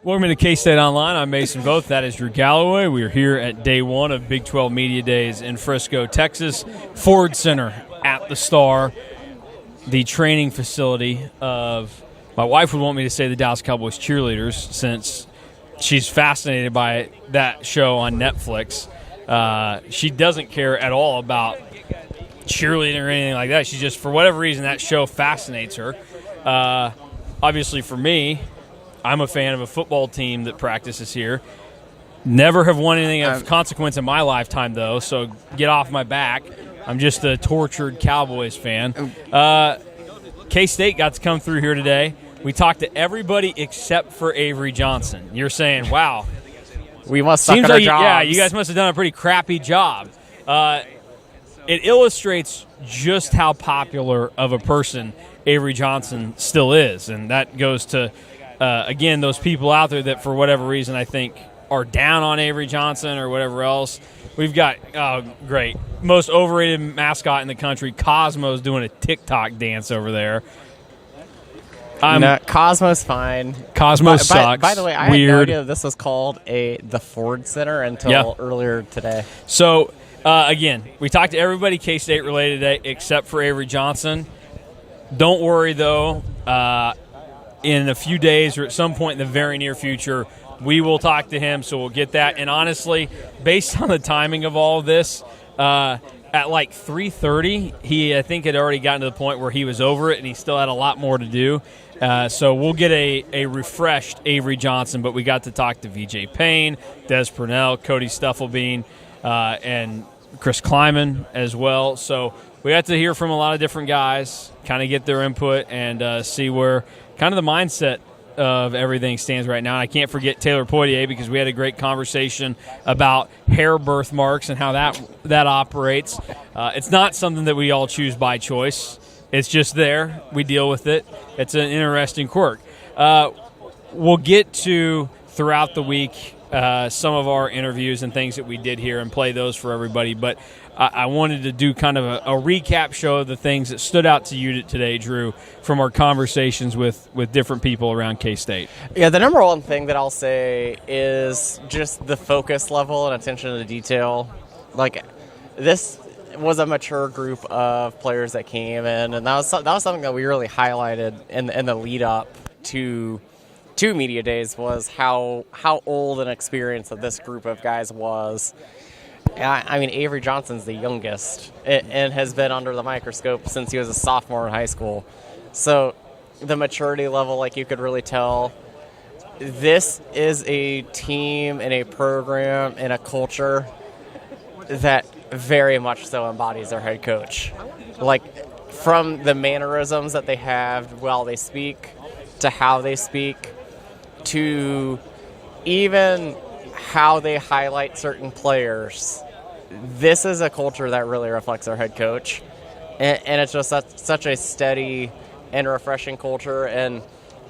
Welcome to K-State Online. I'm Mason Voth. That is Drew Galloway. We are here at day one of Big 12 Media Days in Frisco, Texas. Ford Center at the Star, the training facility of, my wife would want me to say the Dallas Cowboys cheerleaders since she's fascinated by that show on Netflix. She doesn't care at all about cheerleading or anything like that. She just, for whatever reason, that show fascinates her. Obviously for me, I'm a fan of a football team that practices here. Never have won anything of consequence in my lifetime, though, so get off my back. I'm just a tortured Cowboys fan. K-State got to come through here today. We talked to everybody except for Avery Johnson. You're saying, wow. We must suck at our jobs. Yeah, you guys must have done a pretty crappy job. It illustrates just how popular of a person Avery Johnson still is, and that goes to again, those people out there that for whatever reason I think are down on Avery Johnson or whatever else. We've got, great, most overrated mascot in the country, Cosmo's doing a TikTok dance over there. No, Cosmo's fine. Cosmo sucks. By the way, I had no idea this was called the Ford Center until earlier today. So, again, we talked to everybody K-State related today except for Avery Johnson. Don't worry, though. In a few days or at some point in the very near future, we will talk to him, so we'll get that. And honestly, based on the timing of all of this, at like 3:30, he, I think, had already gotten to the point where he was over it, and he still had a lot more to do. So we'll get a refreshed Avery Johnson, but we got to talk to VJ Payne, Des Purnell, Cody Stufflebean, and Chris Klieman as well. So we got to hear from a lot of different guys, kind of get their input and see where kind of the mindset of everything stands right now. And I can't forget Taylor Poitier because we had a great conversation about hair birthmarks and how that operates. It's not something that we all choose by choice. It's just there. We deal with it. It's an interesting quirk. We'll get to, throughout the week, some of our interviews and things that we did here and play those for everybody. But I wanted to do kind of a recap show of the things that stood out to you today, Drew, from our conversations with different people around K-State. Yeah, the number one thing that I'll say is just the focus level and attention to detail. Like, this was a mature group of players that came in, and that was something that we really highlighted in the lead up to media days, was how old and experienced that this group of guys was. I mean, Avery Johnson's the youngest and has been under the microscope since he was a sophomore in high school. So the maturity level, like, you could really tell, this is a team and a program and a culture that very much so embodies their head coach. Like, from the mannerisms that they have while they speak, to how they speak, to even how they highlight certain players. This is a culture that really reflects our head coach, and it's just such a steady and refreshing culture. And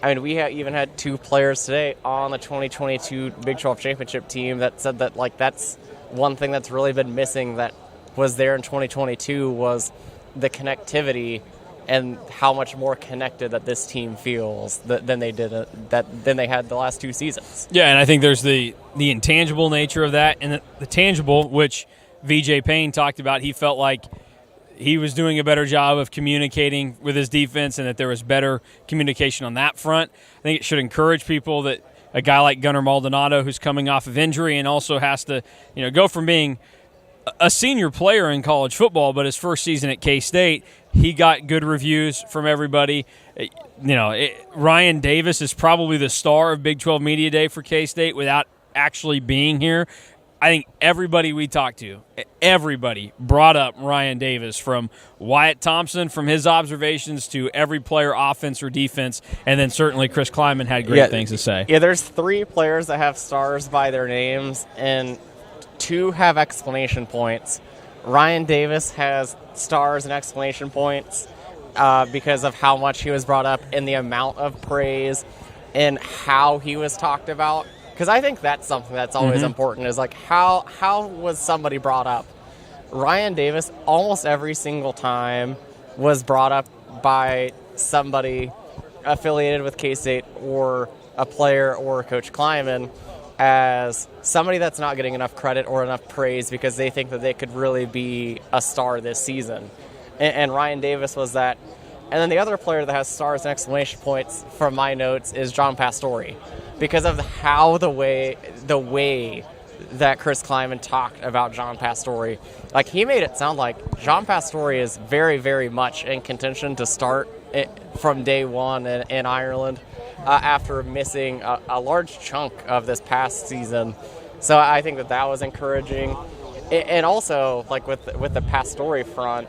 I mean, we even had two players today on the 2022 Big 12 championship team that said that, like, that's one thing that's really been missing that was there in 2022 was the connectivity and how much more connected that this team feels than they had the last two seasons. Yeah, and I think there's the intangible nature of that, and the tangible, which VJ Payne talked about. He felt like he was doing a better job of communicating with his defense and that there was better communication on that front. I think it should encourage people that a guy like Gunnar Maldonado, who's coming off of injury and also has to, go from being a senior player in college football, but his first season at K-State, he got good reviews from everybody. Ryan Davis is probably the star of Big 12 Media Day for K-State without actually being here. I think everybody we talked to, everybody brought up Ryan Davis, from Wyatt Thompson, from his observations, to every player, offense or defense, and then certainly Chris Klieman had great things to say. Yeah, there's three players that have stars by their names, and two have exclamation points. Ryan Davis has stars and exclamation points because of how much he was brought up and the amount of praise and how he was talked about. Because I think that's something that's always important, is like how was somebody brought up? Ryan Davis almost every single time was brought up by somebody affiliated with K-State or a player or Coach Klieman as somebody that's not getting enough credit or enough praise because they think that they could really be a star this season. And Ryan Davis was that. And then the other player that has stars and exclamation points from my notes is John Pastore, because of how the way that Chris Klieman talked about John Pastore. Like, he made it sound like John Pastore is very, very much in contention to start it from day one in Ireland after missing a large chunk of this past season. So I think that was encouraging. And also, like with the Pastore front,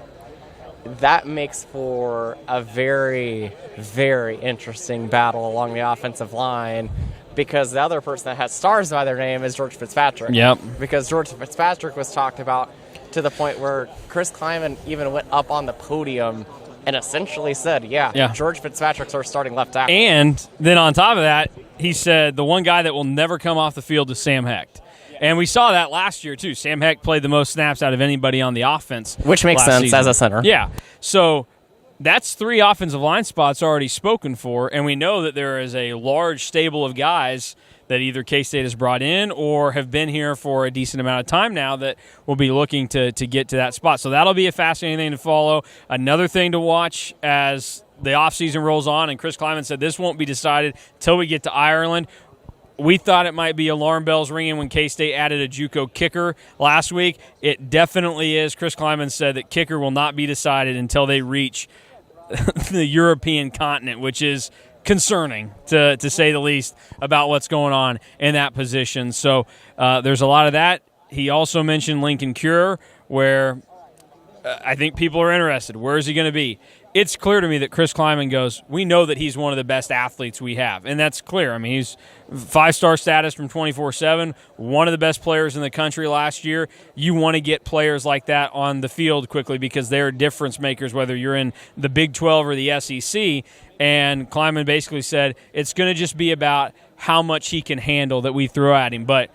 that makes for a very, very interesting battle along the offensive line, because the other person that has stars by their name is George Fitzpatrick. Yep. Because George Fitzpatrick was talked about to the point where Chris Klieman even went up on the podium and essentially said, yeah. George Fitzpatrick's our starting left tackle. And then on top of that, he said the one guy that will never come off the field is Sam Hecht. And we saw that last year, too. Sam Hecht played the most snaps out of anybody on the offense. Which makes sense season. as a center. Yeah. So that's 3 offensive line spots already spoken for, and we know that there is a large stable of guys that either K-State has brought in or have been here for a decent amount of time now that will be looking to get to that spot. So that'll be a fascinating thing to follow. Another thing to watch as the offseason rolls on, and Chris Klieman said this won't be decided until we get to Ireland. We thought it might be alarm bells ringing when K-State added a JUCO kicker last week. It definitely is. Chris Klieman said that kicker will not be decided until they reach the European continent, which is concerning, to say the least, about what's going on in that position. So there's a lot of that. He also mentioned Lincoln Cure, where I think people are interested. Where is he going to be? It's clear to me that Chris Klieman goes, we know that he's one of the best athletes we have. And that's clear. I mean, he's 5-star status from 24/7, one of the best players in the country last year. You want to get players like that on the field quickly because they're difference makers, whether you're in the Big 12 or the SEC. And Klieman basically said it's going to just be about how much he can handle that we throw at him. But,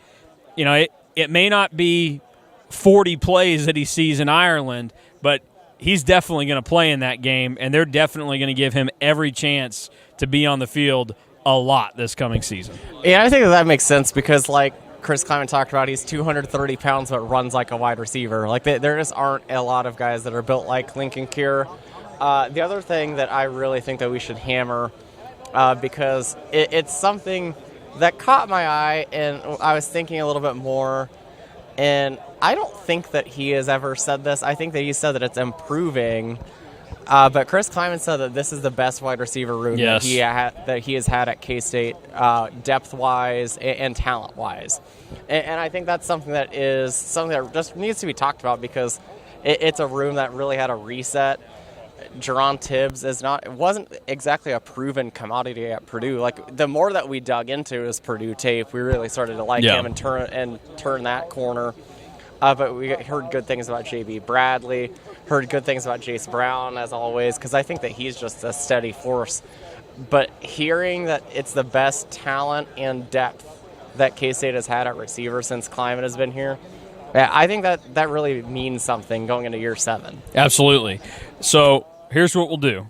you know, it may not be 40 plays that he sees in Ireland, but he's definitely going to play in that game, and they're definitely going to give him every chance to be on the field a lot this coming season. Yeah, I think that makes sense because, like Chris Klieman talked about, he's 230 pounds but runs like a wide receiver. Like, there just aren't a lot of guys that are built like Lincoln Cure. The other thing that I really think that we should hammer, because it's something that caught my eye, and I was thinking a little bit more, and I don't think that he has ever said this. I think that he said that it's improving. But Chris Klieman said that this is the best wide receiver room that he has had at K-State, depth-wise and talent-wise. And I think that's something that just needs to be talked about because it's a room that really had a reset. Jerron Tibbs wasn't exactly a proven commodity at Purdue. Like, the more that we dug into his Purdue tape, we really started to like him and turn that corner. But we heard good things about J.B. Bradley, heard good things about Jace Brown, as always, because I think that he's just a steady force. But hearing that it's the best talent and depth that K-State has had at receiver since Klieman has been here, I think that really means something going into year 7. Absolutely. So here's what we'll do.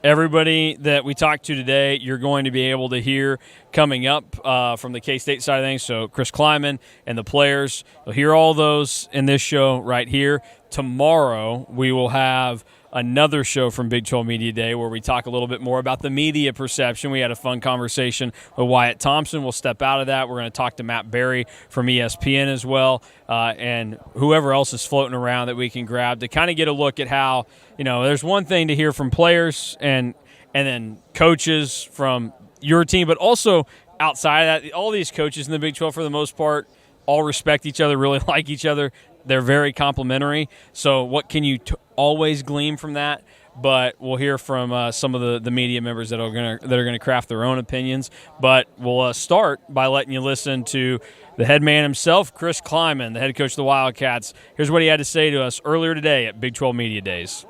Everybody that we talked to today, you're going to be able to hear coming up from the K-State side of things. So Chris Klieman and the players, you'll hear all those in this show right here. Tomorrow we will have another show from Big 12 Media Day where we talk a little bit more about the media perception. We had a fun conversation with Wyatt Thompson. We'll step out of that. We're going to talk to Matt Berry from ESPN as well, and whoever else is floating around that we can grab to kind of get a look at how, there's one thing to hear from players and then coaches from your team, but also outside of that, all these coaches in the Big 12 for the most part all respect each other, really like each other. They're very complimentary. So what can you always glean from that? But we'll hear from some of the media members that are going to craft their own opinions. But we'll start by letting you listen to the head man himself, Chris Klieman, the head coach of the Wildcats. Here's what he had to say to us earlier today at Big 12 Media Days.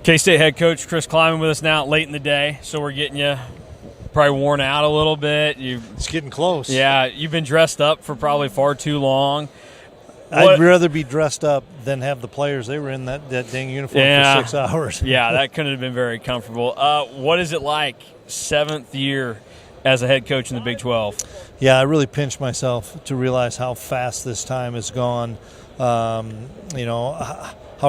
K-State head coach Chris Klieman with us now late in the day, so we're getting you probably worn out a little bit. It's getting close. Yeah, you've been dressed up for probably far too long. I'd rather be dressed up than have the players. They were in that dang uniform for 6 hours. Yeah, that couldn't have been very comfortable. What is it like, 7th year as a head coach in the Big 12? Yeah, I really pinched myself to realize how fast this time has gone. How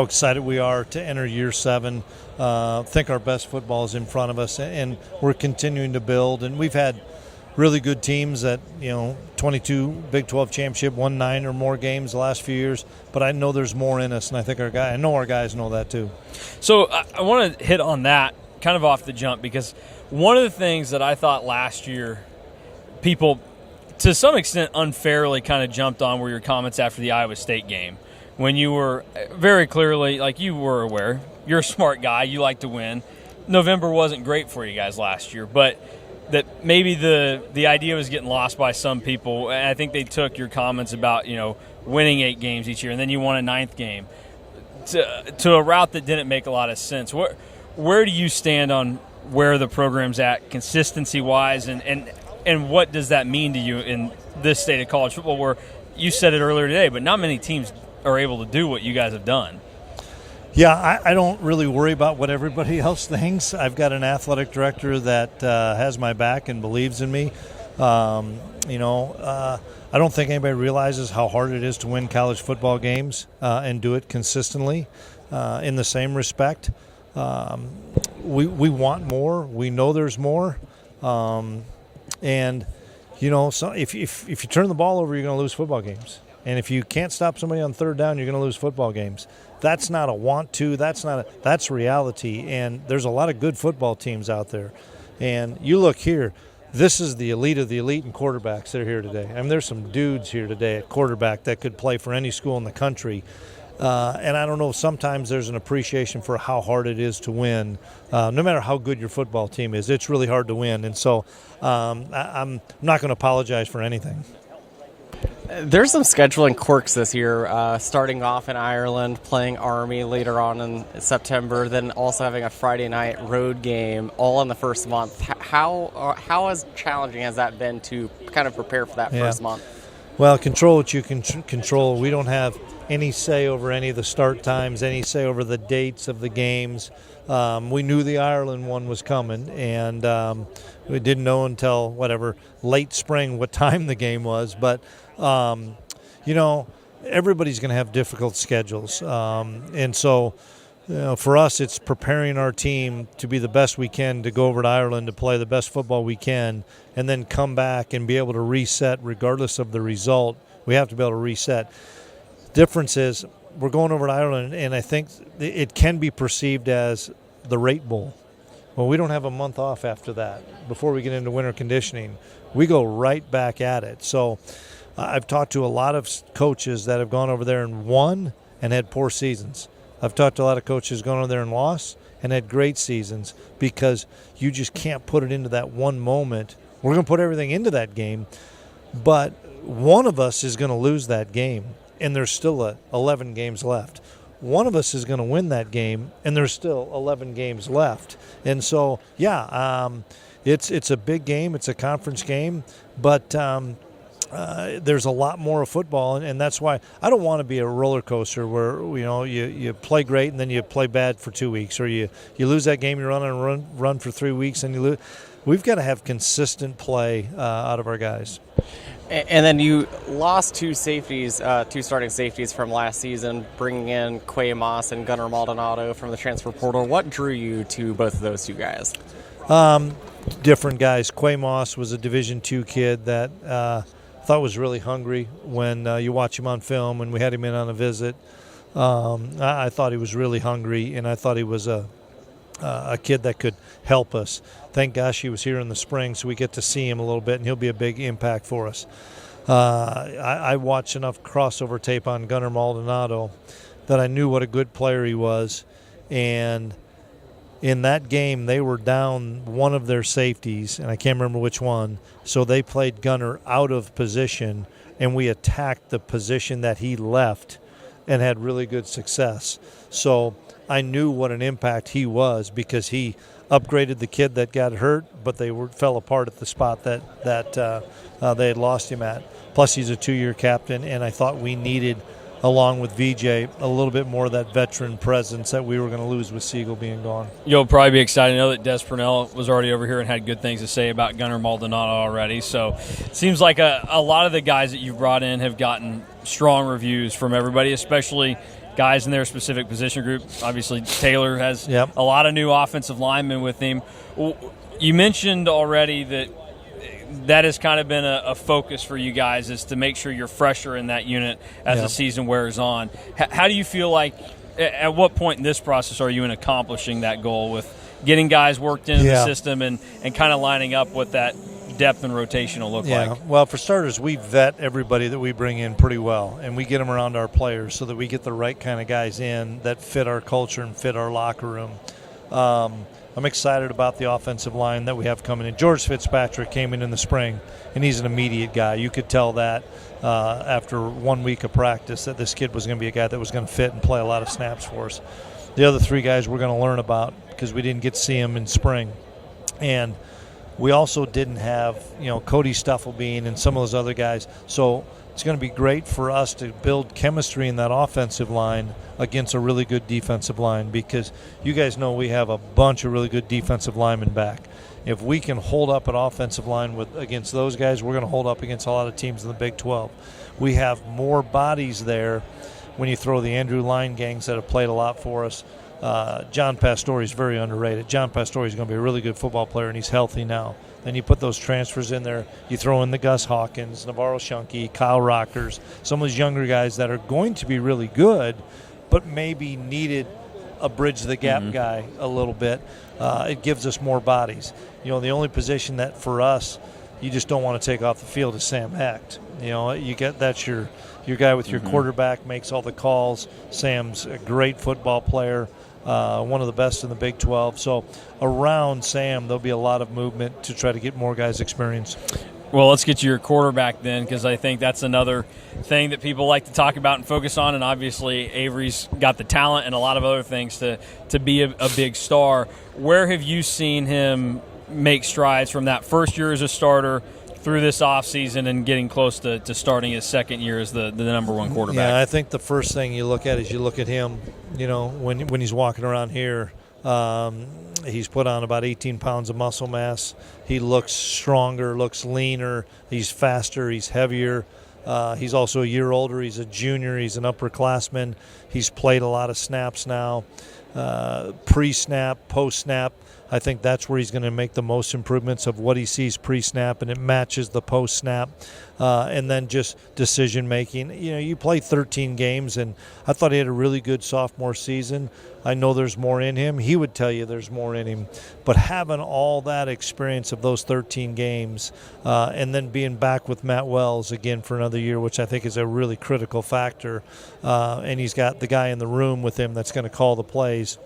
excited we are to enter year 7. Think our best football is in front of us, and we're continuing to build. And we've had really good teams that, 22 Big 12 championship, won 9 or more games the last few years. But I know there's more in us, and I think our guys know that too. So I want to hit on that kind of off the jump, because one of the things that I thought last year people, to some extent, unfairly kind of jumped on were your comments after the Iowa State game, when you were very clearly, like, you were aware, you're a smart guy, you like to win. November wasn't great for you guys last year, but that maybe the idea was getting lost by some people, and I think they took your comments about, winning 8 games each year, and then you won a 9th game, to a route that didn't make a lot of sense. Where do you stand on where the program's at consistency-wise, and what does that mean to you in this state of college football, where you said it earlier today, but not many teams are able to do what you guys have done? Yeah, I don't really worry about what everybody else thinks. I've got an athletic director that has my back and believes in me. I don't think anybody realizes how hard it is to win college football games and do it consistently. In the same respect, we want more. We know there's more. So if you turn the ball over, you're going to lose football games. And if you can't stop somebody on third down, you're going to lose football games. That's not a want to. That's reality. And there's a lot of good football teams out there. And you look here, this is the elite of the elite in quarterbacks that are here today. I mean, there's some dudes here today at quarterback that could play for any school in the country. And I don't know, sometimes there's an appreciation for how hard it is to win. No matter how good your football team is, it's really hard to win. And so I'm not going to apologize for anything. There's some scheduling quirks this year, starting off in Ireland, playing Army later on in September, then also having a Friday night road game all in the first month. How challenging has that been to kind of prepare for that first month? Well, control what you can control. We don't have any say over any of the start times, any say over the dates of the games. We knew the Ireland one was coming, and we didn't know until, late spring what time the game was. But, everybody's going to have difficult schedules. And so, for us, it's preparing our team to be the best we can, to go over to Ireland to play the best football we can, and then come back and be able to reset regardless of the result. We have to be able to reset. Difference is we're going over to Ireland, and I think it can be perceived as the Rate Bowl. Well, we don't have a month off after that. Before we get into winter conditioning, we go right back at it. So I've talked to a lot of coaches that have gone over there and won and had poor seasons. I've talked to a lot of coaches gone over there and lost and had great seasons, because you just can't put it into that one moment. We're going to put everything into that game, but one of us is going to lose that game, and there's still 11 games left. One of us is going to win that game, and there's still 11 games left. And so, it's a big game. It's a conference game, but there's a lot more of football, and that's why I don't want to be a roller coaster where you play great and then you play bad for 2 weeks, or you lose that game, you run for 3 weeks and you lose. We've got to have consistent play out of our guys. And then you lost two starting safeties from last season, bringing in Quay Moss and Gunnar Maldonado from the transfer portal. What drew you to both of those two guys? Different guys. Quay Moss was a Division II kid that I thought was really hungry when you watch him on film, and we had him in on a visit. I thought he was really hungry, and I thought he was a kid that could help us. Thank gosh he was here in the spring, so we get to see him a little bit, and he'll be a big impact for us. I watched enough crossover tape on Gunnar Maldonado that I knew what a good player he was, and in that game they were down one of their safeties, and I can't remember which one, so they played Gunnar out of position, and we attacked the position that he left and had really good success. So I knew what an impact he was, because he upgraded the kid that got hurt, but they fell apart at the spot that they had lost him at. Plus, he's a 2-year captain, and I thought we needed along with VJ, a little bit more of that veteran presence that we were going to lose with Siegel being gone. You'll probably be excited to know that Des Purnell was already over here and had good things to say about Gunnar Maldonado already. So it seems like a lot of the guys that you've brought in have gotten strong reviews from everybody, especially guys in their specific position group. Obviously, Taylor has a lot of new offensive linemen with him. You mentioned already that has kind of been a focus for you guys, is to make sure you're fresher in that unit as the season wears on. How do you feel like, at what point in this process are you in accomplishing that goal with getting guys worked into the system and kind of lining up what that depth and rotation will look like? Well, for starters, we vet everybody that we bring in pretty well, and we get them around our players so that we get the right kind of guys in that fit our culture and fit our locker room. I'm excited about the offensive line that we have coming in. George Fitzpatrick came in the spring, and he's an immediate guy. You could tell that after 1 week of practice that this kid was going to be a guy that was going to fit and play a lot of snaps for us. The other three guys we're going to learn about because we didn't get to see them in spring. And we also didn't have, Cody Stufflebean and some of those other guys. So it's going to be great for us to build chemistry in that offensive line against a really good defensive line, because you guys know we have a bunch of really good defensive linemen back. If we can hold up an offensive line against those guys, we're going to hold up against a lot of teams in the Big 12. We have more bodies there when you throw the Andrew Line gangs that have played a lot for us. John Pastore is very underrated. John Pastore is going to be a really good football player, and he's healthy now. Then you put those transfers in there. You throw in the Gus Hawkins, Navarro Shunke, Kyle Rockers, some of those younger guys that are going to be really good, but maybe needed a bridge-the-gap guy a little bit. It gives us more bodies. The only position that for us you just don't want to take off the field is Sam Hecht. That's your guy with your quarterback, makes all the calls. Sam's a great football player, one of the best in the Big 12. So around Sam, there'll be a lot of movement to try to get more guys experience. Well, let's get to your quarterback then, because I think that's another thing that people like to talk about and focus on. And obviously, Avery's got the talent and a lot of other things to be a big star. Where have you seen him make strides from that first year as a starter through this offseason and getting close to starting his second year as the number one quarterback? Yeah, I think the first thing you look at is you look at him, when he's walking around here. He's put on about 18 pounds of muscle mass. He looks stronger, looks leaner. He's faster. He's heavier. He's also a year older. He's a junior. He's an upperclassman. He's played a lot of snaps now, pre-snap, post-snap. I think that's where he's going to make the most improvements of what he sees pre-snap, and it matches the post-snap. And then just decision-making. You play 13 games, and I thought he had a really good sophomore season. I know there's more in him. He would tell you there's more in him. But having all that experience of those 13 games and then being back with Matt Wells again for another year, which I think is a really critical factor, and he's got the guy in the room with him that's going to call the plays.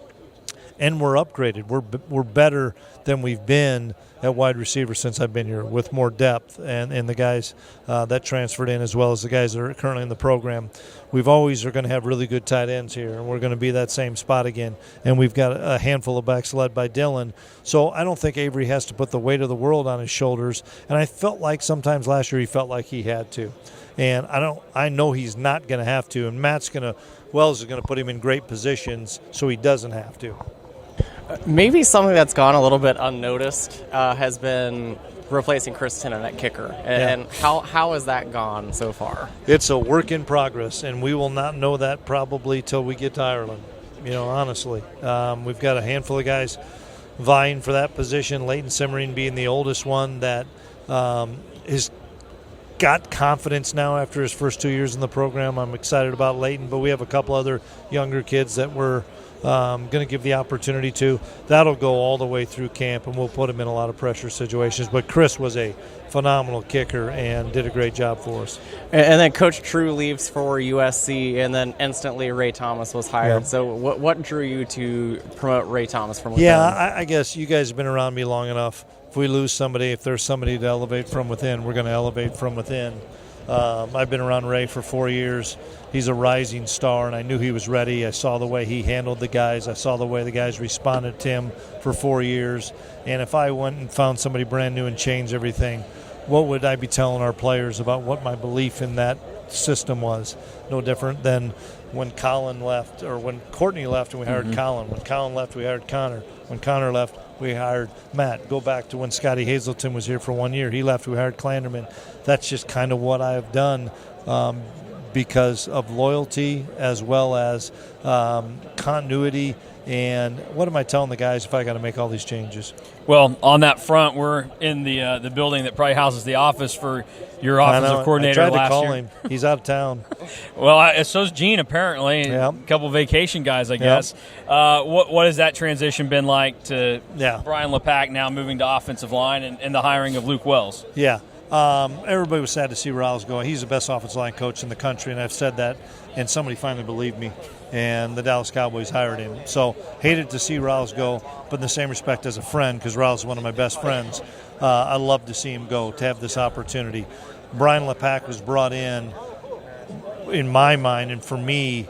And we're upgraded. We're better than we've been at wide receiver since I've been here, with more depth and the guys that transferred in, as well as the guys that are currently in the program. We've always are going to have really good tight ends here, and we're going to be that same spot again. And we've got a handful of backs led by Dylan. So I don't think Avery has to put the weight of the world on his shoulders. And I felt like sometimes last year he felt like he had to. And I know he's not going to have to. And Wells is going to put him in great positions so he doesn't have to. Maybe something that's gone a little bit unnoticed has been replacing Chris Tennant at kicker. And how has that gone so far? It's a work in progress, and we will not know that probably till we get to Ireland, honestly. We've got a handful of guys vying for that position, Leighton Simmering being the oldest one that has got confidence now after his first 2 years in the program. I'm excited about Leighton, but we have a couple other younger kids that we're going to give the opportunity to. That'll go all the way through camp, and we'll put him in a lot of pressure situations. But Chris was a phenomenal kicker and did a great job for us. And then Coach True leaves for USC, and then instantly Ray Thomas was hired. Yeah. So what drew you to promote Ray Thomas from within? Yeah, I guess you guys have been around me long enough. If we lose somebody, if there's somebody to elevate from within, we're going to elevate from within. I've been around Ray for 4 years. He's a rising star, and I knew he was ready. I saw the way he handled the guys. I saw the way the guys responded to him for 4 years. And if I went and found somebody brand new and changed everything, what would I be telling our players about what my belief in that system was. No different than when Colin left, or when Courtney left and we hired Colin. When Colin left, we hired Connor. When Connor left, we hired Matt. Go back to when Scotty Hazelton was here for 1 year. He left, we hired Clanderman. That's just kind of what I've done because of loyalty as well as continuity. And what am I telling the guys if I got to make all these changes? Well, on that front, we're in the building that probably houses the office for your offensive coordinator last year. I tried to call him. He's out of town. Well, so's Gene, apparently. Yep. A couple vacation guys, I guess. What has that transition been like to Brian LePack now moving to offensive line and the hiring of Luke Wells? Yeah. Everybody was sad to see Riles go. He's the best offensive line coach in the country, and I've said that, and somebody finally believed me, and the Dallas Cowboys hired him. So hated to see Riles go, but in the same respect as a friend, because Riles is one of my best friends, I love to see him go, to have this opportunity. Brian LePack was brought in my mind, and for me,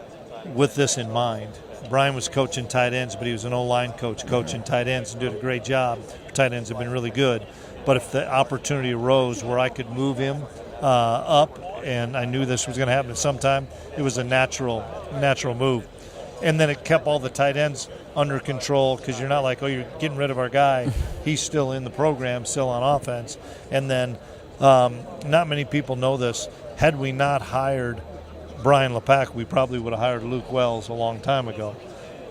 with this in mind. Brian was coaching tight ends, but he was an O-line coach, coaching tight ends, and did a great job. Tight ends have been really good. But if the opportunity arose where I could move him up, and I knew this was going to happen at some time, it was a natural move. And then it kept all the tight ends under control, because you're not like, oh, you're getting rid of our guy. He's still in the program, still on offense. And then not many people know this. Had we not hired Brian LePack, we probably would have hired Luke Wells a long time ago.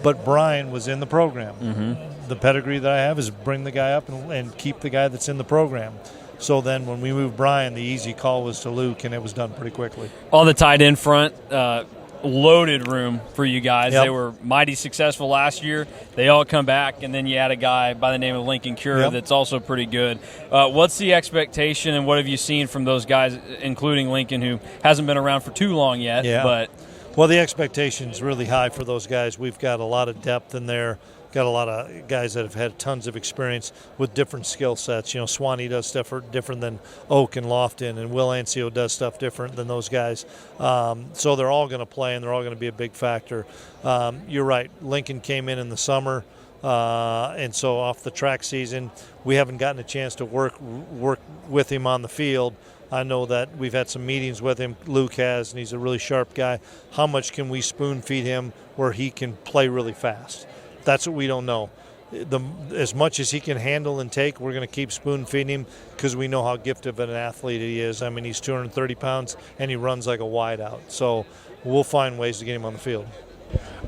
But Brian was in the program. The pedigree that I have is bring the guy up and keep the guy that's in the program. So then when we moved Brian, the easy call was to Luke, and it was done pretty quickly. On the tight end front, loaded room for you guys. Yep. They were mighty successful last year. They all come back, and then you add a guy by the name of Lincoln Cure that's also pretty good. What's the expectation, and what have you seen from those guys, including Lincoln, who hasn't been around for too long yet? But well, the expectation is really high for those guys. We've got a lot of depth in there. Got a lot of guys that have had tons of experience with different skill sets. You know, Swanee does stuff different than Oak and Lofton, and Will Ancio does stuff different than those guys. So they're all going to play, and they're all going to be a big factor. You're right. Lincoln came in the summer, and so off the track season, we haven't gotten a chance to work with him on the field. I know that we've had some meetings with him. Luke has, and he's a really sharp guy. How much can we spoon feed him where he can play really fast? That's what we don't know. As much as he can handle and take, we're going to keep spoon feeding him because we know how gifted of an athlete he is. I mean, he's 230 pounds, and he runs like a wideout. So we'll find ways to get him on the field.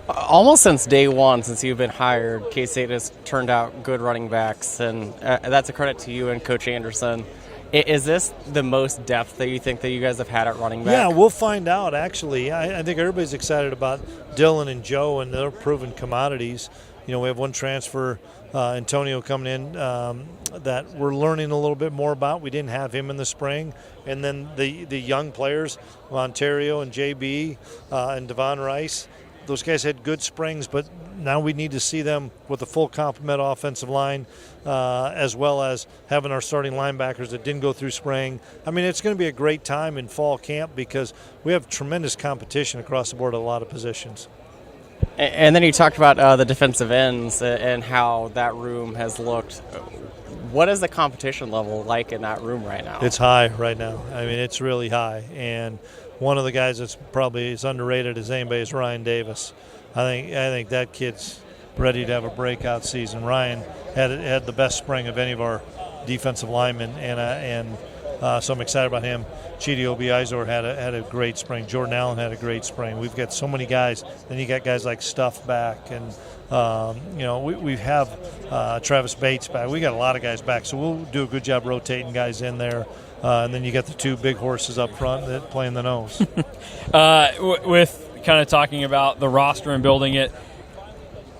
Almost since day one, since you've been hired, K-State has turned out good running backs, and that's a credit to you and Coach Anderson. Is this the most depth that you think that you guys have had at running back? Yeah, we'll find out, actually. I think everybody's excited about Dylan and Joe, and they're proven commodities. You know, we have one transfer, Antonio, coming in that we're learning a little bit more about. We didn't have him in the spring. And then the young players, Ontario and JB and Devon Rice, those guys had good springs, but now we need to see them with a full complement offensive line, as well as having our starting linebackers that didn't go through spring. I mean, it's going to be a great time in fall camp because we have tremendous competition across the board at a lot of positions. And then you talked about the defensive ends and how that room has looked. What is the competition level like in that room right now? It's high right now. I mean, it's really high. And one of the guys that's probably as underrated as anybody is Ryan Davis. I think that kid's ready to have a breakout season. Ryan had the best spring of any of our defensive linemen, and so I'm excited about him. Chidi Obiizor had a great spring. Jordan Allen had a great spring. We've got so many guys. Then you got guys like Stuff back, and we have Travis Bates back. We got a lot of guys back, so we'll do a good job rotating guys in there. And then you got the two big horses up front that play in the nose. With kind of talking about the roster and building it,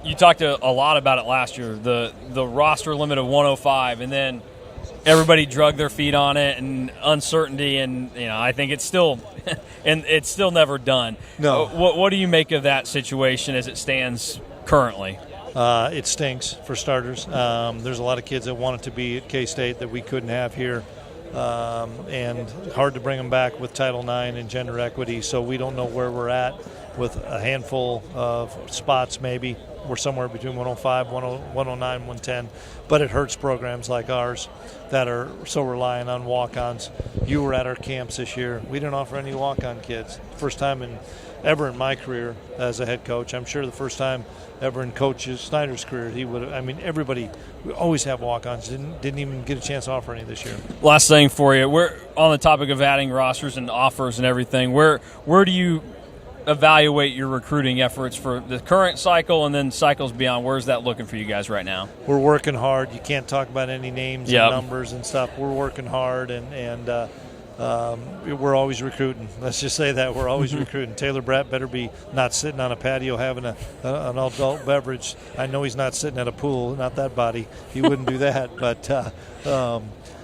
you talked a lot about it last year, the roster limit of 105, and then everybody drug their feet on it, and uncertainty, and I think it's still and it's still never done. No. What do you make of that situation as it stands currently? It stinks, for starters. There's a lot of kids that wanted to be at K-State that we couldn't have here. And hard to bring them back with Title IX and gender equity, so we don't know where we're at. with a handful of spots maybe. We're somewhere between 105, 109, 110. But it hurts programs like ours that are so reliant on walk-ons. You were at our camps this year. We didn't offer any walk-on kids. First time ever in my career as a head coach. I'm sure the first time ever in Coach Snyder's career. He would. I mean, everybody. We always have walk-ons. Didn't even get a chance to offer any this year. Last thing for you. We're on the topic of adding rosters and offers and everything. Where do you evaluate your recruiting efforts for the current cycle and then cycles beyond? Where's that looking for you guys right now? We're working hard. You can't talk about any names and numbers and stuff. We're working hard, and we're always recruiting. Let's just say that we're always recruiting. Taylor Brett better be not sitting on a patio having an adult beverage. I know he's not sitting at a pool, not that body. He wouldn't do that. But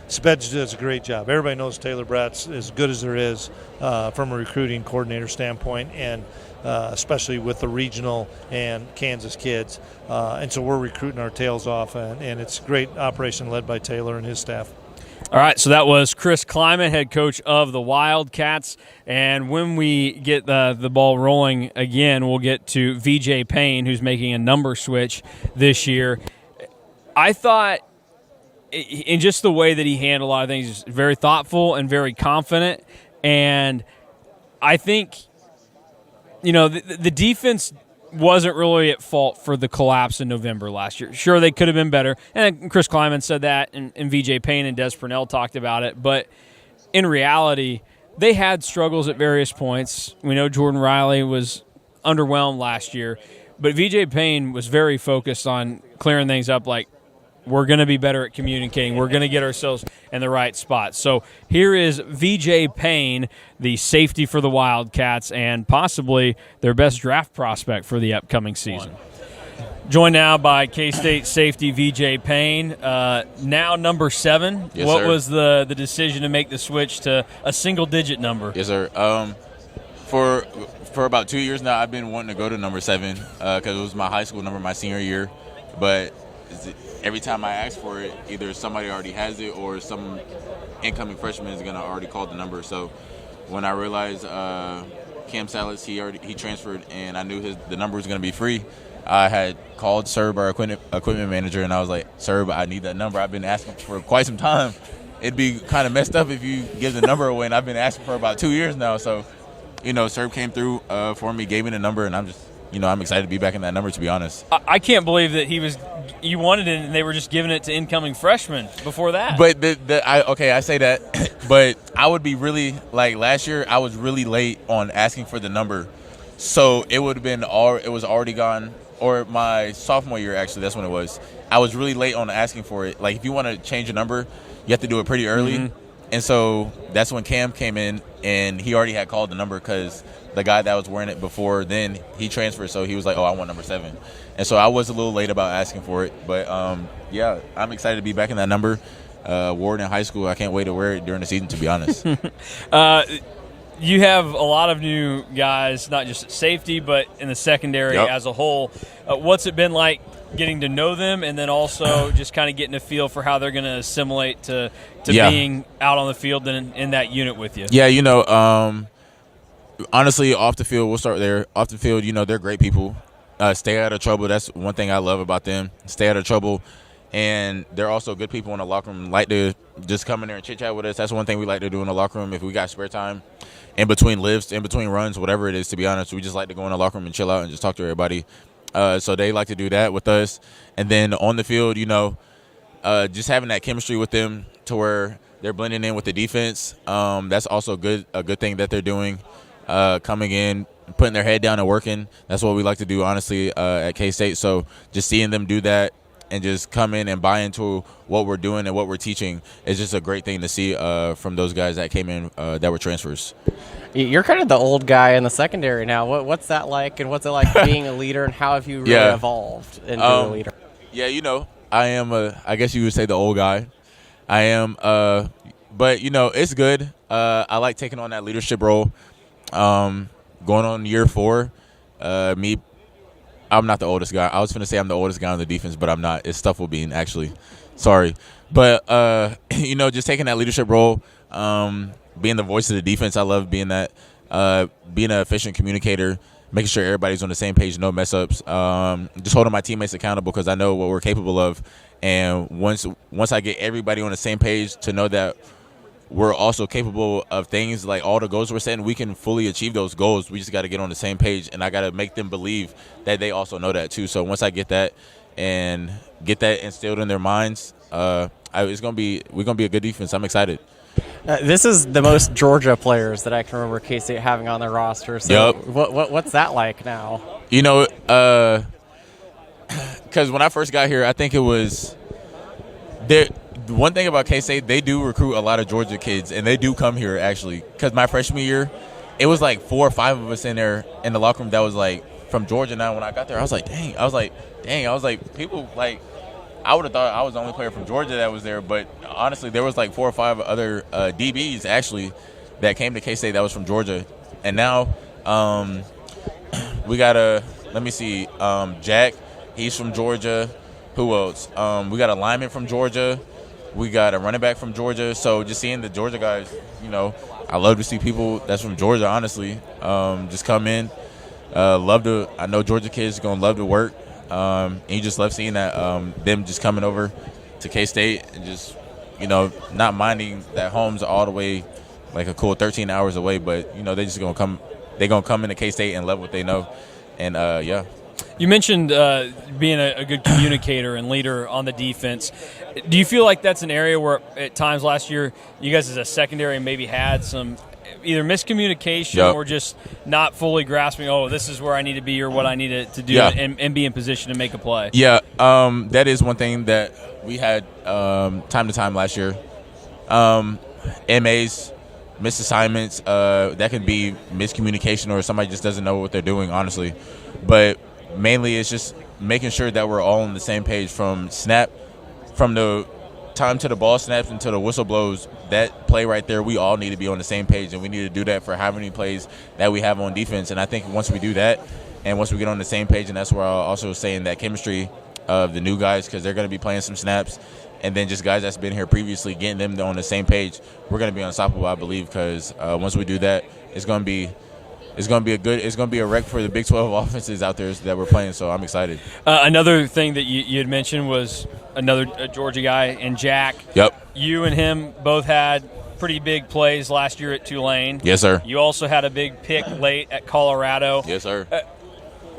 Spedge does a great job. Everybody knows Taylor Brett's as good as there is from a recruiting coordinator standpoint, and especially with the regional and Kansas kids. And so we're recruiting our tails off, and it's a great operation led by Taylor and his staff. All right, so that was Chris Klieman, head coach of the Wildcats. And when we get the ball rolling again, we'll get to VJ Payne, who's making a number switch this year. I thought, in just the way that he handled a lot of things, he's very thoughtful and very confident. And I think, the defense wasn't really at fault for the collapse in November last year. Sure, they could have been better. And Chris Klieman said that, and VJ Payne and Des Purnell talked about it. But in reality, they had struggles at various points. We know Jordan Riley was underwhelmed last year. But VJ Payne was very focused on clearing things up, like, we're going to be better at communicating. We're going to get ourselves in the right spot. So here is VJ Payne, the safety for the Wildcats, and possibly their best draft prospect for the upcoming season. Joined now by K-State safety VJ Payne, now number 7. Yes, what sir. was the decision to make the switch to a single-digit number? Yes, sir. For about 2 years now, I've been wanting to go to number 7 because it was my high school number my senior year. But every time I ask for it, either somebody already has it or some incoming freshman is going to already call the number. So when I realized Cam Salas, he transferred, and I knew the number was going to be free, I had called Serb, our equipment manager, and I was like, Serb, I need that number. I've been asking for quite some time. It'd be kind of messed up if you give the number away, and I've been asking for about 2 years now. So, Serb came through for me, gave me the number, and I'm just, I'm excited to be back in that number, to be honest. I can't believe that you wanted it and they were just giving it to incoming freshmen before that. But I say that, but I would be really, like last year, I was really late on asking for the number. So it would have been it was already gone, or my sophomore year, actually, that's when it was. I was really late on asking for it. Like, if you want to change a number, you have to do it pretty early. Mm-hmm. And so that's when Cam came in, and he already had called the number because the guy that was wearing it before then, he transferred. So he was like, I want number 7. And so I was a little late about asking for it. But, I'm excited to be back in that number. Ward in high school, I can't wait to wear it during the season, to be honest. You have a lot of new guys, not just at safety, but in the secondary as a whole. What's it been like getting to know them, and then also just kind of getting a feel for how they're going to assimilate to being out on the field and in that unit with you? Yeah, honestly, off the field, we'll start there. Off the field, they're great people. Stay out of trouble. That's one thing I love about them. Stay out of trouble. And they're also good people in the locker room. Like to just come in there and chit-chat with us. That's one thing we like to do in the locker room if we got spare time. In between lifts, in between runs, whatever it is, to be honest. We just like to go in the locker room and chill out and just talk to everybody. So they like to do that with us. And then on the field, just having that chemistry with them to where they're blending in with the defense. That's also a good thing that they're doing. Coming in, putting their head down and working. That's what we like to do, honestly, at K-State. So just seeing them do that and just come in and buy into what we're doing and what we're teaching is just a great thing to see from those guys that came in that were transfers. You're kind of the old guy in the secondary now. What's that like, and what's it like being a leader, and how have you really evolved into a leader? Yeah, I am I guess you would say the old guy. I am, but, it's good. I like taking on that leadership role. Going on year 4, I'm not the oldest guy. I was going to say I'm the oldest guy on the defense, but I'm not. It's Stufflebean, actually. Sorry. But, just taking that leadership role, being the voice of the defense, I love being that, being an efficient communicator, making sure everybody's on the same page, no mess ups, just holding my teammates accountable because I know what we're capable of. And once I get everybody on the same page to know that we're also capable of things like all the goals we're setting, we can fully achieve those goals. We just got to get on the same page, and I got to make them believe that they also know that too. So once I get that and get that instilled in their minds, we're gonna be a good defense. I'm excited. This is the most Georgia players that I can remember K-State having on their roster. So Yep. What's that like now? You know, because when I first got here, I think it was there. One thing about K-State, they do recruit a lot of Georgia kids, and they do come here, actually. Because my freshman year, it was like 4 or 5 of us in there in the locker room that was, like, from Georgia. Now, when I got there, I was like, dang. I was like, people, like, I would have thought I was the only player from Georgia that was there. But, honestly, there was, like, 4 or 5 other DBs, actually, that came to K-State that was from Georgia. And now we got let me see, Jack, he's from Georgia. Who else? We got a lineman from Georgia. We got a running back from Georgia. So just seeing the Georgia guys, you know, I love to see people that's from Georgia, honestly, just come in. I know Georgia kids are going to love to work. And you just love seeing that, them just coming over to K-State and just, you know, not minding that home's all the way like a cool 13 hours away. But, you know, they just going to come. They're going to come into K-State and love what they know. And, yeah. You mentioned being a good communicator and leader on the defense. Do you feel like that's an area where at times last year you guys as a secondary maybe had some either miscommunication or just not fully grasping, this is where I need to be or what I need to do and be in position to make a play? Yeah, that is one thing that we had time to time last year. MAs, missed assignments, that can be miscommunication or somebody just doesn't know what they're doing, honestly. But mainly it's just making sure that we're all on the same page from the time to the ball snaps until the whistle blows. That play right there, we all need to be on the same page, and we need to do that for how many plays that we have on defense. And I think once we do that and once we get on the same page, and that's where I'll also saying that chemistry of the new guys, because they're going to be playing some snaps, and then just guys that's been here previously, getting them on the same page, we're going to be unstoppable, I believe, because once we do that, it's going to be a wreck for the Big 12 offenses out there that we're playing, so I'm excited. Another thing that you had mentioned was another Georgia guy, and Jack. Yep. You and him both had pretty big plays last year at Tulane. Yes, sir. You also had a big pick late at Colorado. Yes, sir.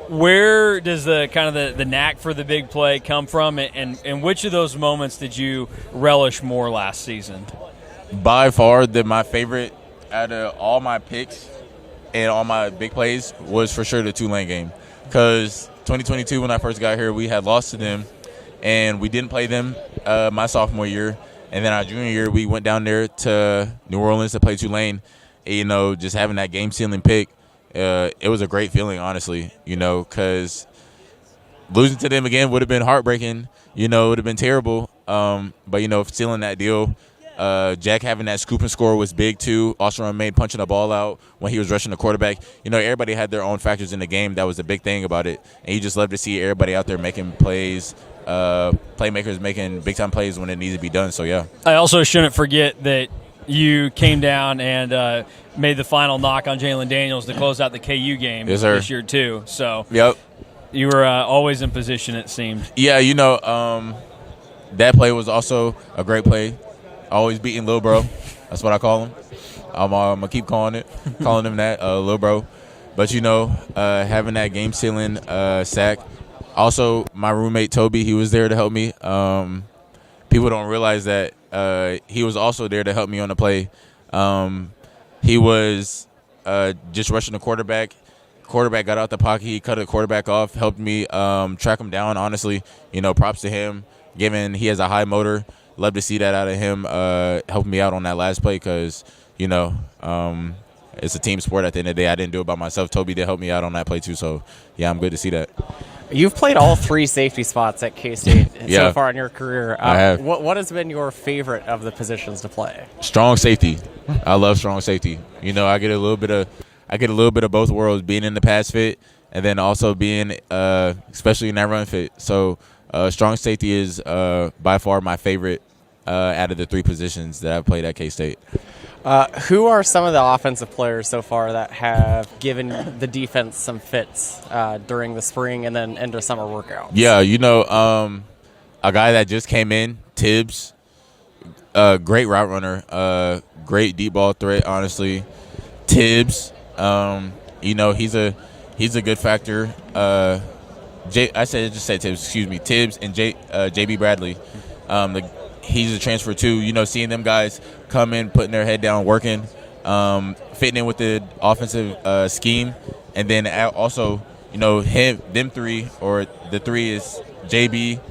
Where does the knack for the big play come from, and which of those moments did you relish more last season? By far, my favorite out of all my picks and all my big plays was for sure the Tulane game, because 2022 when I first got here, we had lost to them, and we didn't play them my sophomore year, and then our junior year we went down there to New Orleans to play Tulane. And, you know, just having that game-sealing pick, it was a great feeling, honestly, you know, because losing to them again would have been heartbreaking. You know, it would have been terrible. But, you know, sealing that deal, Jack having that scoop and score was big, too. Also, Maine punching the ball out when he was rushing the quarterback. You know, everybody had their own factors in the game. That was the big thing about it. And you just love to see everybody out there making plays, playmakers making big-time plays when it needs to be done. So, yeah. I also shouldn't forget that you came down and made the final knock on Jalen Daniels to close out the KU game this year, too. So, yep. You were always in position, it seemed. Yeah, you know, that play was also a great play. Always beating Lil Bro. That's what I call him. I'm going to keep calling him that, Lil Bro. But, you know, having that game-sealing sack. Also, my roommate, Toby, he was there to help me. People don't realize that he was also there to help me on the play. He was just rushing the quarterback. Quarterback got out the pocket. He cut the quarterback off, helped me track him down, honestly. You know, props to him, given he has a high motor. Love to see that out of him, helping me out on that last play because, you know, it's a team sport at the end of the day. I didn't do it by myself. Toby did help me out on that play too, so, yeah, I'm good to see that. You've played all 3 safety spots at K-State so far in your career. I have. What has been your favorite of the positions to play? Strong safety. I love strong safety. You know, I get a little bit of both worlds, being in the pass fit and then also being especially in that run fit. So strong safety is by far my favorite out of the 3 positions that I've played at K-State. Who are some of the offensive players so far that have given the defense some fits during the spring and then into summer workouts? Yeah, a guy that just came in, Tibbs, great route runner, great deep ball threat, honestly. Tibbs, he's a good factor. Tibbs and JB Bradley. He's a transfer too. Seeing them guys come in, putting their head down, working, fitting in with the offensive scheme, and then also, them three, or the three is JB,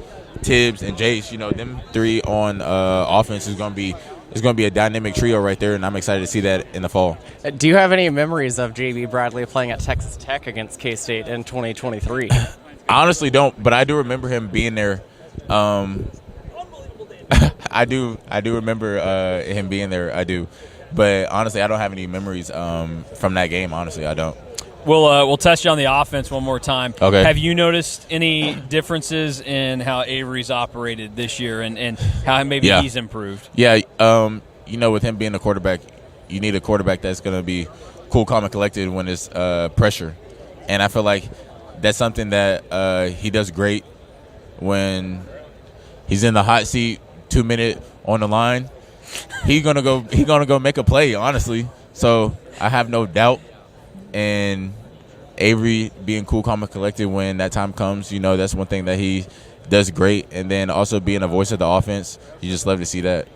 Tibbs, and Jace. Them three on offense is going to be a dynamic trio right there, and I'm excited to see that in the fall. Do you have any memories of JB Bradley playing at Texas Tech against K-State in 2023? I honestly don't, but I do remember him being there. I do remember him being there. I do, but honestly, I don't have any memories from that game. Honestly, I don't. We'll test you on the offense one more time. Okay. Have you noticed any differences in how Avery's operated this year and how maybe he's improved? Yeah. With him being a quarterback, you need a quarterback that's going to be cool, calm, and collected when it's pressure, and I feel like that's something that he does great when he's in the hot seat. 2 minute on the line, he's gonna go make a play, honestly. So I have no doubt. And Avery being cool, calm, and collected when that time comes, that's one thing that he does great. And then also being a voice of the offense, you just love to see that.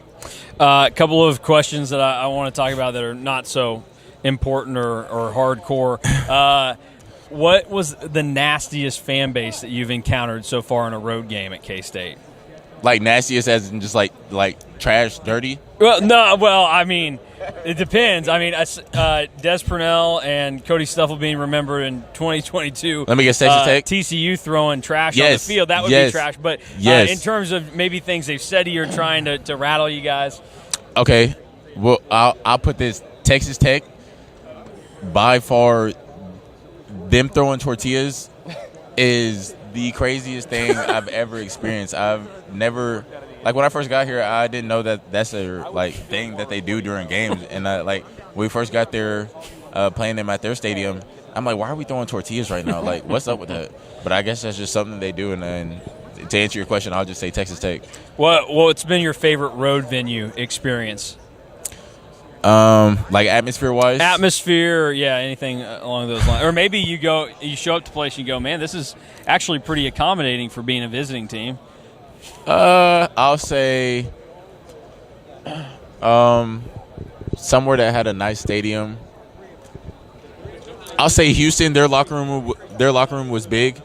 A couple of questions that I want to talk about that are not so important or hardcore. What was the nastiest fan base that you've encountered so far in a road game at K-State? Like nastiest as in just like trash, dirty? I mean, it depends. I mean, Des Purnell and Cody Stuffle being remembered in 2022. Let me get Texas Tech. TCU throwing trash on the field. That would be trash. But in terms of maybe things they've said to you or trying to rattle you guys. Okay. Well, I'll put this. Texas Tech, by far, them throwing tortillas is the craziest thing I've ever experienced. I've never, when I first got here, I didn't know that that's a thing that they do during games. And when we first got there, playing them at their stadium, I'm like, why are we throwing tortillas right now? What's up with that? But I guess that's just something they do. And then to answer your question, I'll just say Texas Tech. What's been your favorite road venue experience? Atmosphere-wise? Atmosphere, anything along those lines. Or maybe you show up to place and you go, man, this is actually pretty accommodating for being a visiting team. I'll say somewhere that had a nice stadium. I'll say Houston, their locker room was big,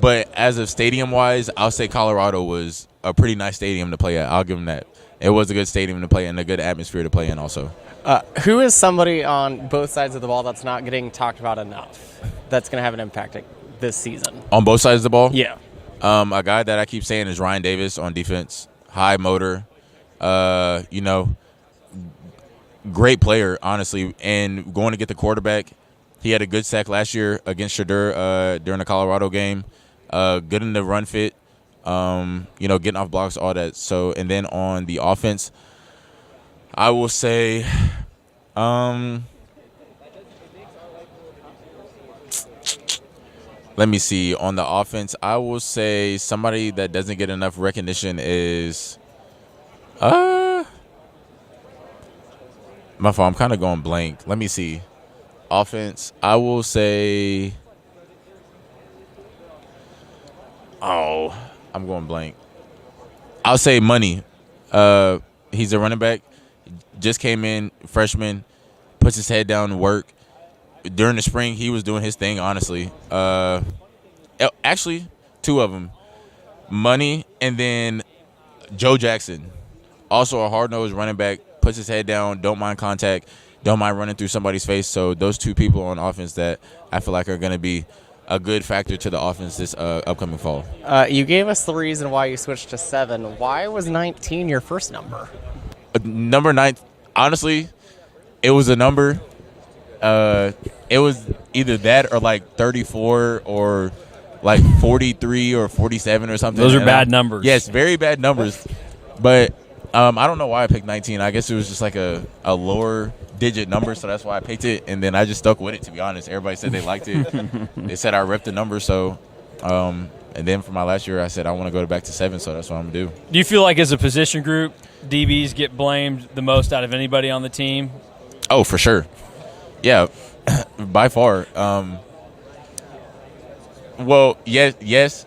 but as of stadium-wise, I'll say Colorado was a pretty nice stadium to play at. I'll give them that. It was a good stadium to play in, a good atmosphere to play in also. Who is somebody on both sides of the ball that's not getting talked about enough that's going to have an impact this season? On both sides of the ball? Yeah. A guy that I keep saying is Ryan Davis on defense. High motor. Great player, honestly. And going to get the quarterback, he had a good sack last year against Shadur during the Colorado game. Good in the run fit. Getting off blocks, all that. So, and then on the offense, I will say, let me see. On the offense, I will say somebody that doesn't get enough recognition is, my fault. I'm kind of going blank. Let me see. Offense, I will say, I'm going blank. I'll say Money. He's a running back. Just came in, freshman, puts his head down to work. During the spring, he was doing his thing, honestly. Actually, two of them. Money and then Joe Jackson. Also a hard-nosed running back, puts his head down, don't mind contact, don't mind running through somebody's face. So those two people on offense that I feel like are going to be a good factor to the offense this upcoming fall. You gave us the reason why you switched to 7. Why was 19 your first number? Number 9, honestly, it was a number. It was either that or 34 or 43 or 47 or something. Those are bad numbers. Yes, very bad numbers. But I don't know why I picked 19. I guess it was just like a lower digit number, so that's why I picked it, and then I just stuck with it, to be honest. Everybody said they liked it. They said I repped the number, so and then for my last year, I said I want to go back to 7, so that's what I'm going to do. Do you feel like as a position group, DBs get blamed the most out of anybody on the team? Oh, for sure. Yeah, by far. Well, yes,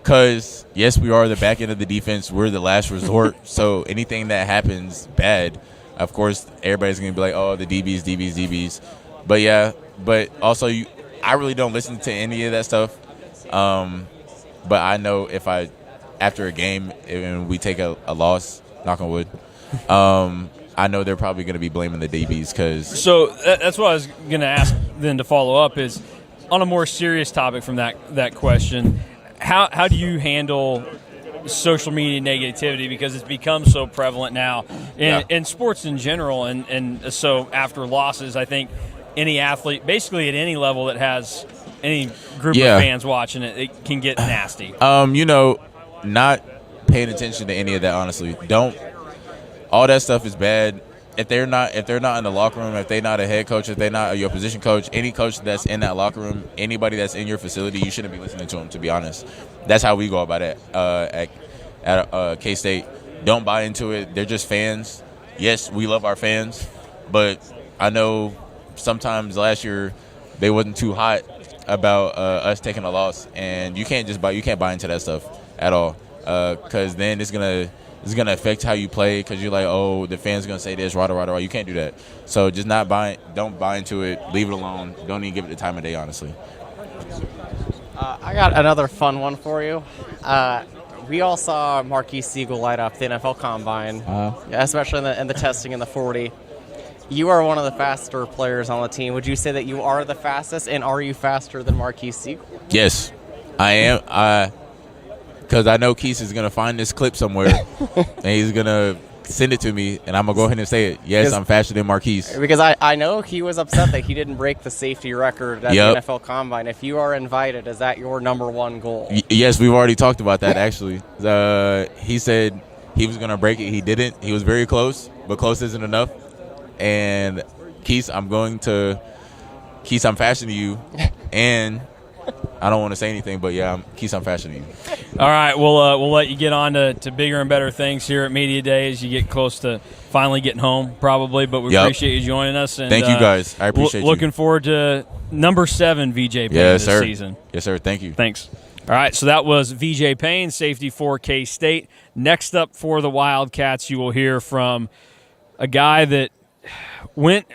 because, yes, we are the back end of the defense. We're the last resort, so anything that happens bad, of course, everybody's going to be like, oh, the DBs. But, yeah, but also I really don't listen to any of that stuff. But I know if after a game, and we take a loss, knock on wood, I know they're probably going to be blaming the DBs. So that's what I was going to ask then to follow up is, on a more serious topic from that question, how do you handle social media negativity, because it's become so prevalent now in sports in general, and so after losses, I think any athlete, basically at any level that has any group of fans watching it can get nasty. Not paying attention to any of that, honestly. All that stuff is bad. If they're not in the locker room, if they're not a head coach, if they're not your position coach, any coach that's in that locker room, anybody that's in your facility, you shouldn't be listening to them, to be honest. That's how we go about it at K-State. Don't buy into it. They're just fans. Yes, we love our fans, but I know sometimes last year they wasn't too hot about us taking a loss, and you can't buy into that stuff at all, because then it's gonna affect how you play, because you're like, oh, the fans are gonna say this, rah. You can't do that. So just don't buy into it. Leave it alone. Don't even give it the time of day, honestly. I got another fun one for you. We all saw Marquise Siegel light up the NFL Combine, especially in the testing in the 40. You are one of the faster players on the team. Would you say that you are the fastest, and are you faster than Marquise Siegel? Yes, I am. Because I know Keith is going to find this clip somewhere, and he's going to send it to me, and I'm going to go ahead and say it. Yes, I'm faster than Marquise. Because I know he was upset that he didn't break the safety record at the NFL Combine. If you are invited, is that your number one goal? Yes, we've already talked about that, actually. He said he was going to break it. He didn't. He was very close, but close isn't enough. And Keith, I'm faster than you, and I don't want to say anything, but yeah, Keith, I'm faster than you. All right, we'll let you get on to bigger and better things here at Media Day as you get close to finally getting home, probably. But we appreciate you joining us. And, thank you, guys. I appreciate you. Looking forward to number 7 VJ Payne this season. Yes, sir. Thank you. Thanks. All right, so that was VJ Payne, safety for K-State. Next up for the Wildcats, you will hear from a guy that went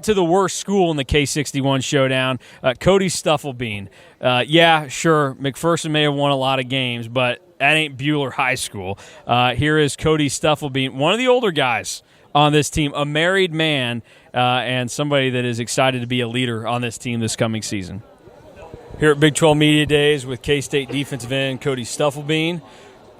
to the worst school in the K61 showdown, Cody Stufflebean. Yeah, sure, McPherson may have won a lot of games, but that ain't Buhler High School. Here is Cody Stufflebean, one of the older guys on this team, a married man, and somebody that is excited to be a leader on this team this coming season. Here at Big 12 Media Days with K-State defensive end Cody Stufflebean.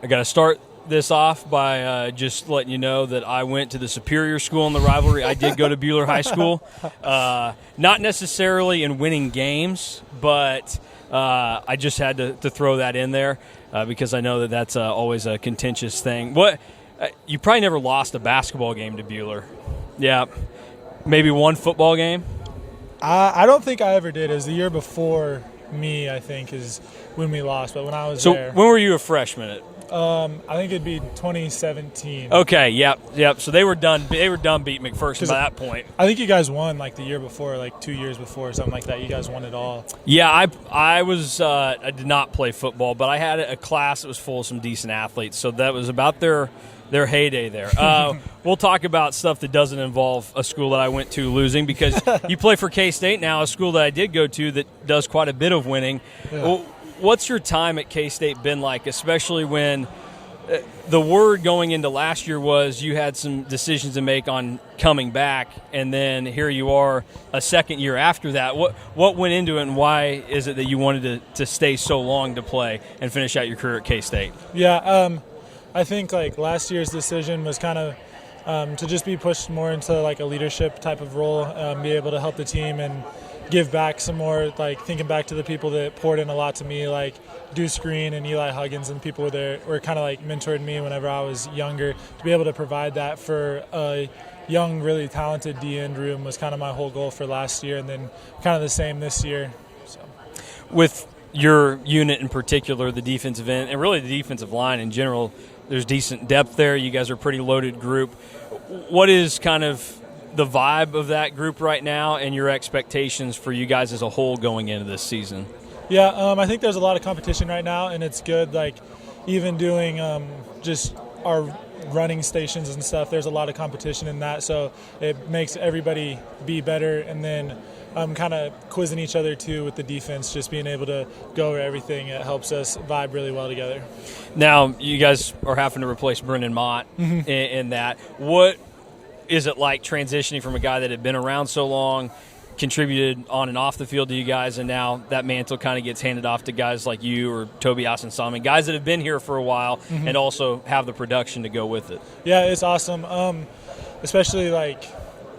I got to start this off by just letting you know that I went to the superior school in the rivalry. I did go to Buhler High School. Not necessarily in winning games, but I just had to throw that in there because I know that that's always a contentious thing. You probably never lost a basketball game to Buhler. Yeah. Maybe one football game? I don't think I ever did. It was the year before me, I think, is when we lost. But when I was there. So when were you a freshman? I think it'd be 2017. Okay, yep. So they were done beating McPherson by that point. I think you guys won like the year before, like 2 years before, or something like that. You guys won it all. Yeah, I did not play football, but I had a class that was full of some decent athletes. So that was about their heyday there. We'll talk about stuff that doesn't involve a school that I went to losing, because you play for K-State now, a school that I did go to that does quite a bit of winning. Yeah. Well, what's your time at K-State been like, especially when the word going into last year was you had some decisions to make on coming back, and then here you are a second year after that. What went into it, and why is it that you wanted to stay so long to play and finish out your career at K-State? Yeah, I think like last year's decision was kind of to just be pushed more into like a leadership type of role, be able to help the team and give back some more, like thinking back to the people that poured in a lot to me, like Deuce Green and Eli Huggins, and people were kind of like mentored me whenever I was younger. To be able to provide that for a young, really talented D-end room was kind of my whole goal for last year, and then kind of the same this year. So. With your unit in particular, the defensive end, and really the defensive line in general, there's decent depth there. You guys are a pretty loaded group. What is kind of the vibe of that group right now and your expectations for you guys as a whole going into this season? Yeah, I think there's a lot of competition right now, and it's good. Like, even doing just our running stations and stuff, there's a lot of competition in that, so it makes everybody be better. And then kind of quizzing each other too with the defense, just being able to go over everything. It helps us vibe really well together. Now, you guys are having to replace Brendan Mott in that. What is it like transitioning from a guy that had been around so long, contributed on and off the field to you guys, and now that mantle kind of gets handed off to guys like you or Toby Asensamin, guys that have been here for a while and also have the production to go with it? Yeah, it's awesome, especially like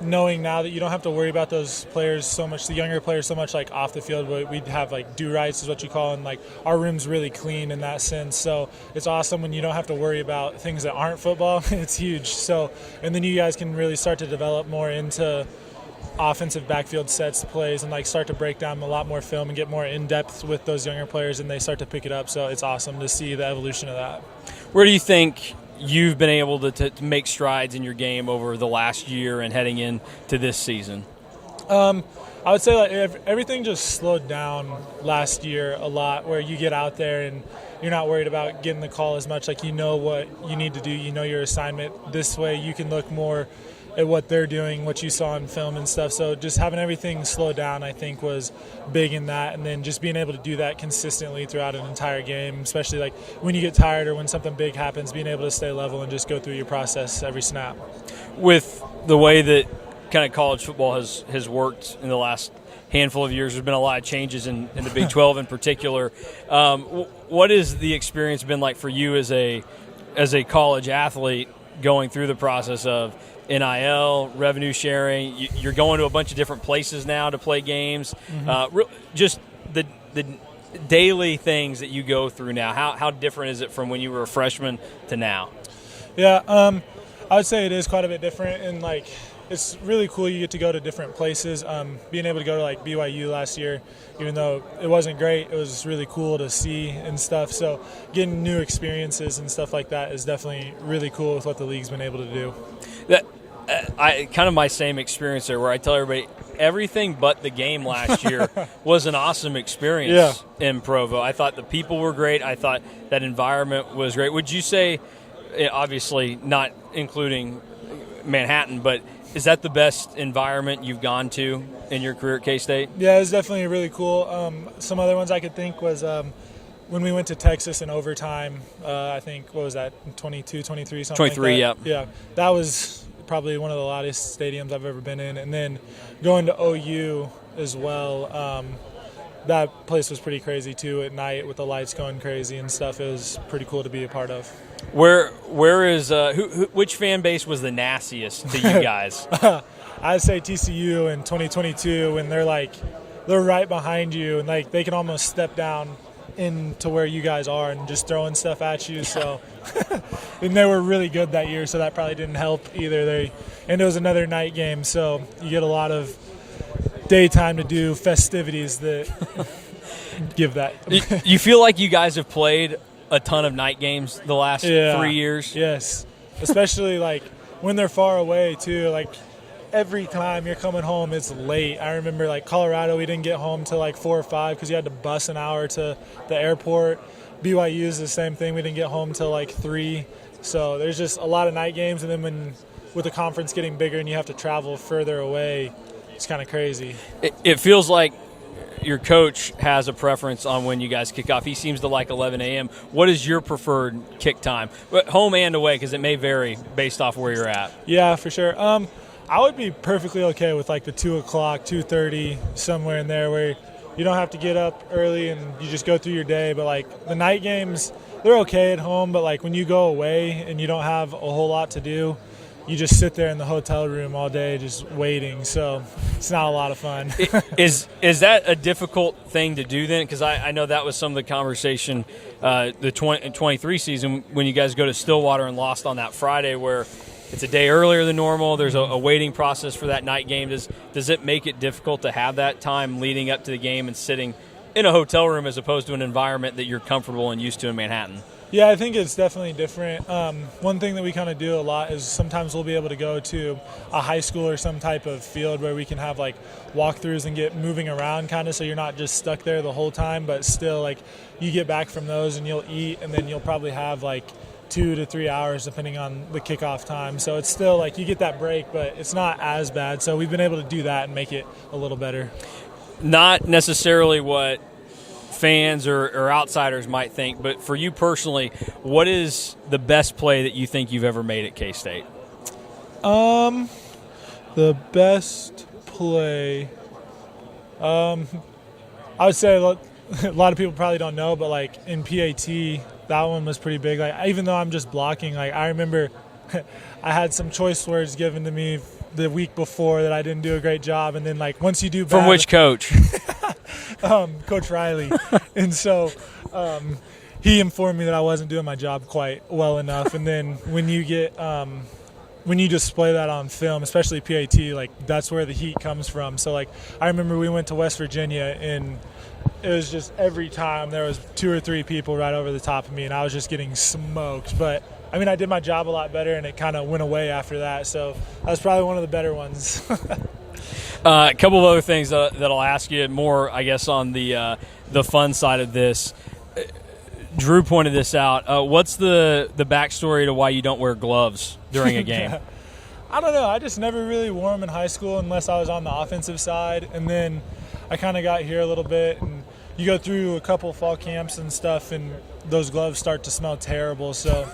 knowing now that you don't have to worry about those players so much, the younger players so much, like off the field. We'd have like do-rights is what you call, and like our room's really clean in that sense. So it's awesome when you don't have to worry about things that aren't football. It's huge. So, and then you guys can really start to develop more into offensive backfield sets, plays, and like start to break down a lot more film and get more in depth with those younger players, and they start to pick it up. So it's awesome to see the evolution of that. Where do you think you've been able to make strides in your game over the last year and heading into this season? I would say like everything just slowed down last year a lot, where you get out there and you're not worried about getting the call as much. Like, you know what you need to do, you know your assignment. This way you can look more at what they're doing, what you saw in film and stuff. So just having everything slow down, I think, was big in that. And then just being able to do that consistently throughout an entire game, especially like when you get tired or when something big happens, being able to stay level and just go through your process every snap. With the way that kind of college football has worked in the last handful of years, there's been a lot of changes in the Big 12 in particular. What has the experience been like for you as a college athlete going through the process of NIL, revenue sharing? You're going to a bunch of different places now to play games. Just the daily things that you go through now. How different is it from when you were a freshman to now? Yeah, I would say it is quite a bit different, and like it's really cool. You get to go to different places. Being able to go to like BYU last year, even though it wasn't great, it was really cool to see and stuff. So getting new experiences and stuff like that is definitely really cool with what the league's been able to do. I kind of my same experience there, where I tell everybody everything but the game last year was an awesome experience in Provo. I thought the people were great. I thought that environment was great. Would you say, obviously not including Manhattan, but is that the best environment you've gone to in your career at K-State? Yeah, it's definitely really cool. Some other ones I could think was when we went to Texas in overtime, I think, what was that, 22, 23, something 23, like that? Yeah, that was probably one of the loudest stadiums I've ever been in. And then going to OU as well, that place was pretty crazy too at night with the lights going crazy and stuff. It was pretty cool to be a part of. Where is which fan base was the nastiest to you guys? I'd say TCU in 2022, when they're right behind you and like they can almost step down into where you guys are and just throwing stuff at you. So and they were really good that year, so that probably didn't help either. And it was another night game, so you get a lot of daytime to do festivities that give that. You feel like you guys have played a ton of night games the last 3 years? Yes, especially like when they're far away too. Like every time you're coming home, it's late. I remember like Colorado, we didn't get home till like 4 or 5 because you had to bus an hour to the airport. BYU is the same thing. We didn't get home till like 3. So there's just a lot of night games, and then with the conference getting bigger and you have to travel further away, it's kind of crazy. It feels like your coach has a preference on when you guys kick off. He seems to like 11 a.m. What is your preferred kick time? Home and away, because it may vary based off where you're at. Yeah, for sure. I would be perfectly okay with like the 2 o'clock, 2:30, somewhere in there, where you don't have to get up early and you just go through your day. But like the night games, they're okay at home, but like when you go away and you don't have a whole lot to do, you just sit there in the hotel room all day just waiting. So it's not a lot of fun. Is that a difficult thing to do then? Because I know that was some of the conversation the 23 season when you guys go to Stillwater and lost on that Friday where it's a day earlier than normal. There's a waiting process for that night game. Does it make it difficult to have that time leading up to the game and sitting in a hotel room as opposed to an environment that you're comfortable and used to in Manhattan? Yeah, I think it's definitely different. One thing that we kind of do a lot is sometimes we'll be able to go to a high school or some type of field where we can have like walkthroughs and get moving around kind of so you're not just stuck there the whole time, but still like you get back from those and you'll eat and then you'll probably have like 2 to 3 hours depending on the kickoff time. So it's still like you get that break, but it's not as bad. So we've been able to do that and make it a little better. Not necessarily what fans or outsiders might think, but for you personally, what is the best play that you think you've ever made at K-State? The best play, I would say a lot of people probably don't know, but like in PAT, that one was pretty big. Like even though I'm just blocking, like I remember I had some choice words given to me the week before that I didn't do a great job, and then like once you do bad, from which coach? Coach Riley. And so he informed me that I wasn't doing my job quite well enough. And then when you get when you display that on film, especially PAT, like that's where the heat comes from. So like I remember we went to West Virginia and it was just every time there was 2 or 3 people right over the top of me and I was just getting smoked. But I mean, I did my job a lot better and it kind of went away after that. So that was probably one of the better ones. A couple of other things that I'll ask you more, I guess, on the fun side of this. Drew pointed this out. What's the backstory to why you don't wear gloves during a game? I don't know. I just never really wore them in high school unless I was on the offensive side. And then I kind of got here a little bit. And you go through a couple fall camps and stuff, and those gloves start to smell terrible. So,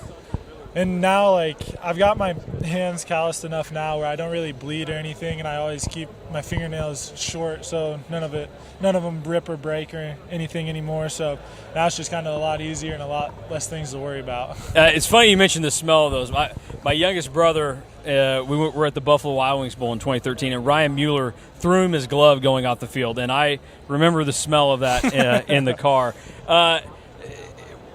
and now, like, I've got my hands calloused enough now where I don't really bleed or anything, and I always keep my fingernails short, so none of them rip or break or anything anymore. So now it's just kind of a lot easier and a lot less things to worry about. It's funny you mentioned the smell of those. My youngest brother, we were at the Buffalo Wild Wings Bowl in 2013, and Ryan Mueller threw him his glove going off the field, and I remember the smell of that in the car.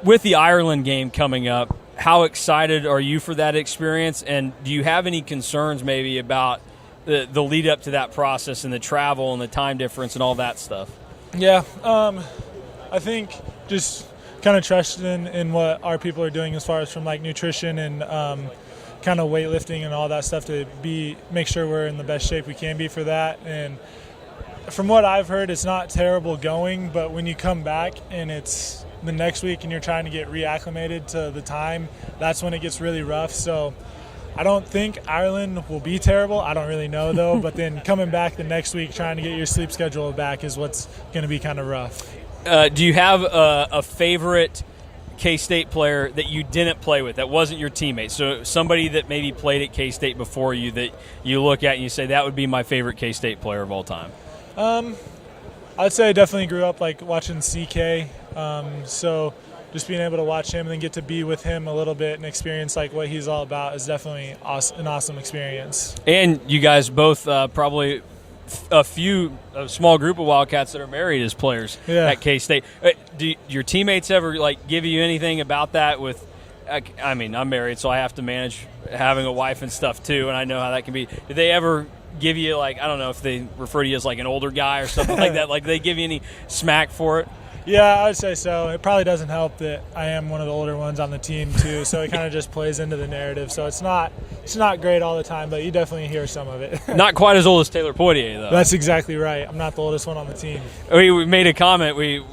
With the Ireland game coming up, how excited are you for that experience, and do you have any concerns maybe about the lead up to that process and the travel and the time difference and all that stuff? Yeah, I think just kind of trusting in what our people are doing as far as from like nutrition and kind of weightlifting and all that stuff to make sure we're in the best shape we can be for that. And from what I've heard, it's not terrible going, but when you come back and it's the next week and you're trying to get reacclimated to the time, that's when it gets really rough. So I don't think Ireland will be terrible. I don't really know, though. But then coming back the next week, trying to get your sleep schedule back is what's going to be kind of rough. Do you have a favorite K-State player that you didn't play with, that wasn't your teammate? So somebody that maybe played at K-State before you that you look at and you say, that would be my favorite K-State player of all time? I'd say I definitely grew up like watching CK. So just being able to watch him and then get to be with him a little bit and experience like what he's all about is definitely an awesome experience. And you guys both probably a small group of Wildcats that are married as players at K-State. Do your teammates ever like give you anything about that? With, I mean, I'm married, so I have to manage having a wife and stuff too, and I know how that can be. Did they ever give you, like, I don't know if they refer to you as like an older guy or something like that? Like, they give you any smack for it? Yeah, I would say so. It probably doesn't help that I am one of the older ones on the team too, so it kind of just plays into the narrative. So it's not great all the time, but you definitely hear some of it. Not quite as old as Taylor Poitier, though. That's exactly right. I'm not the oldest one on the team. We made a comment. We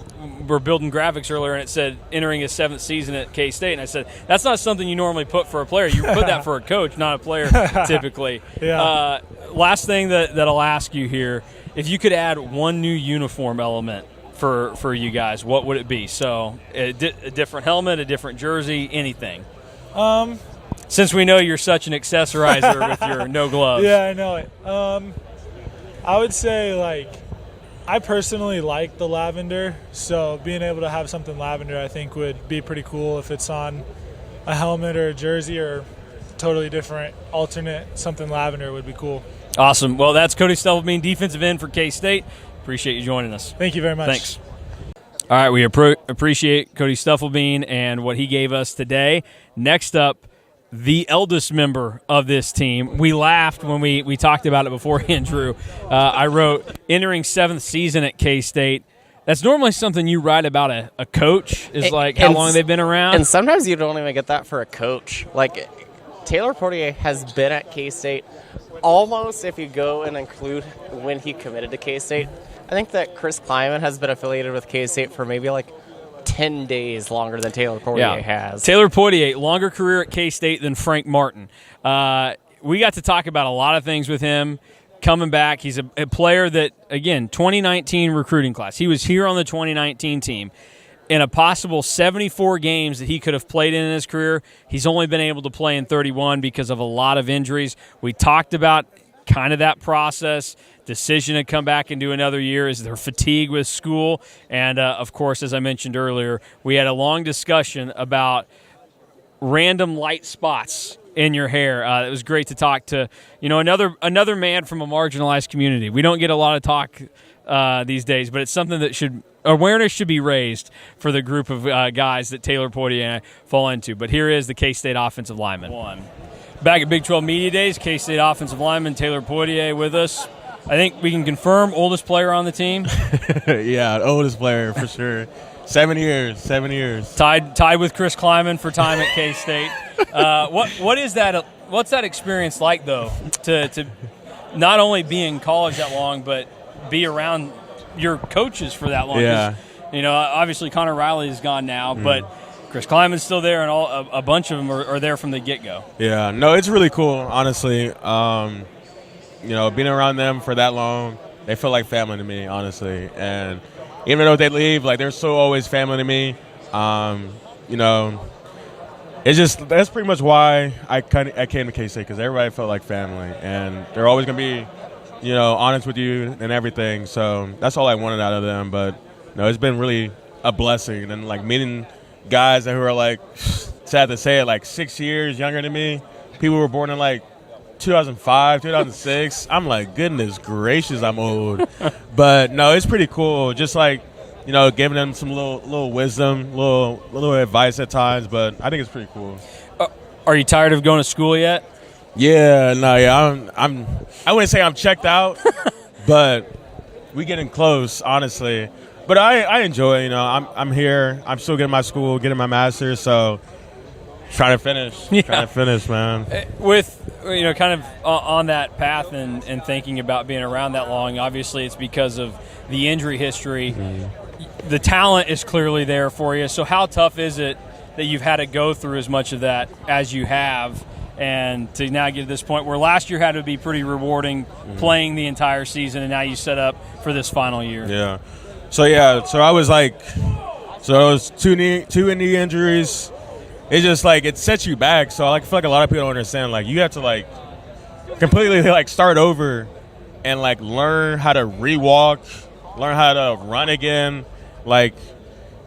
were building graphics earlier, and it said entering his 7th season at K-State, and I said, that's not something you normally put for a player. You put that for a coach, not a player, typically. Yeah. Last thing that I'll ask you here, if you could add one new uniform element for you guys, what would it be? So a different helmet, a different jersey, anything. Since we know you're such an accessorizer with your no gloves. Yeah, I know it. I would say, like, I personally like the lavender, so being able to have something lavender I think would be pretty cool if it's on a helmet or a jersey or totally different, alternate, something lavender would be cool. Awesome. Well, that's Cody Stufflebean, defensive end for K-State. Appreciate you joining us. Thank you very much. Thanks. All right, we appreciate Cody Stufflebean and what he gave us today. Next up, the eldest member of this team. We laughed when we talked about it beforehand, Drew. I wrote, entering 7th season at K-State. That's normally something you write about a coach, is like how long they've been around. And sometimes you don't even get that for a coach. Like, Taylor Portier has been at K-State almost, if you go and include when he committed to K-State. I think that Chris Klieman has been affiliated with K-State for maybe like 10 days longer than Taylor Portier has. Taylor Portier, longer career at K-State than Frank Martin. We got to talk about a lot of things with him coming back. He's a player that, again, 2019 recruiting class. He was here on the 2019 team. In a possible 74 games that he could have played in his career, he's only been able to play in 31 because of a lot of injuries. We talked about kind of that process, decision to come back and do another year. Is there fatigue with school? And, of course, as I mentioned earlier, we had a long discussion about random light spots in your hair. It was great to talk to, another man from a marginalized community. We don't get a lot of talk these days, but it's something that awareness should be raised for the group of guys that Taylor Portier and I fall into. But here is the K-State offensive lineman. Back at Big 12 Media Days, K-State offensive lineman Taylor Portier with us. I think we can confirm oldest player on the team. Yeah, oldest player for sure. 7 years. Tied with Chris Klieman for time at K-State. What is that? What's that experience like, though, to not only be in college that long, but be around your coaches for that long? Yeah. Obviously Connor Riley is gone now, but Chris Klieman's still there, and a bunch of them are there from the get-go. Yeah, no, it's really cool, honestly. Being around them for that long, they feel like family to me, honestly. And even though they leave, like, they're still always family to me. It's just, that's pretty much why I came to K-State, because everybody felt like family. And they're always going to be, honest with you and everything. So that's all I wanted out of them. But, it's been really a blessing. And, like, meeting guys who are, like, sad to say it, like 6 years younger than me. People were born in, like, 2005, 2006. I'm like, goodness gracious, I'm old. But, no, it's pretty cool. Just, like, giving them some little wisdom, little advice at times. But I think it's pretty cool. Are you tired of going to school yet? Yeah, I wouldn't say I'm checked out, but we getting close, honestly. But I enjoy, I'm here. I'm still getting my school, getting my master's, so trying to finish. Yeah. Trying to finish, man. With, kind of on that path and thinking about being around that long, obviously it's because of the injury history. Mm-hmm. The talent is clearly there for you. So how tough is it that you've had to go through as much of that as you have, and to now get to this point where last year had to be pretty rewarding, playing the entire season, and now you set up for this final year? Yeah. So I was like, those two knee injuries, it's just like it sets you back. So I feel like a lot of people don't understand. Like, you have to like completely like start over and like learn how to rewalk, learn how to run again. Like,